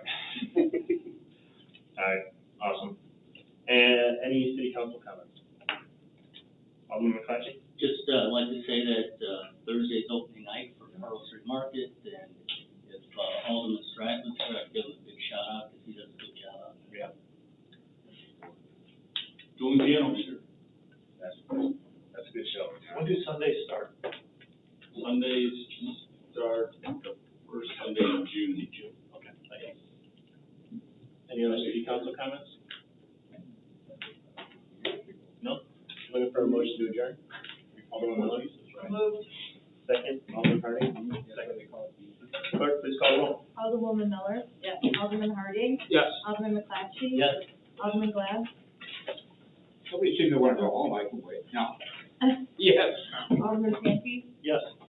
All right, awesome. And any city council comments? Alderman McClatchy? Just, like to say that, Thursday's opening night for Pearl Street Market, and if, Alderman Stratton's there, I'd give him a big shout out, because he does a good job out there. Yeah. Doing piano here. That's a good show. When do Sundays start? Sundays start the first Sunday in June. Okay, thank you. Any other city council comments? No? Looking for for a motion to adjourn? Alderman Miller? Moved. Second, Alderman Harding? Clerk, please call the roll. Alderwoman Miller. Yes. Alderman Harding. Yes. Alderman McClatchy. Yes. Alderman Glad. Somebody seemed to want to go home, I can wait. No. Yes. Alderman Santi.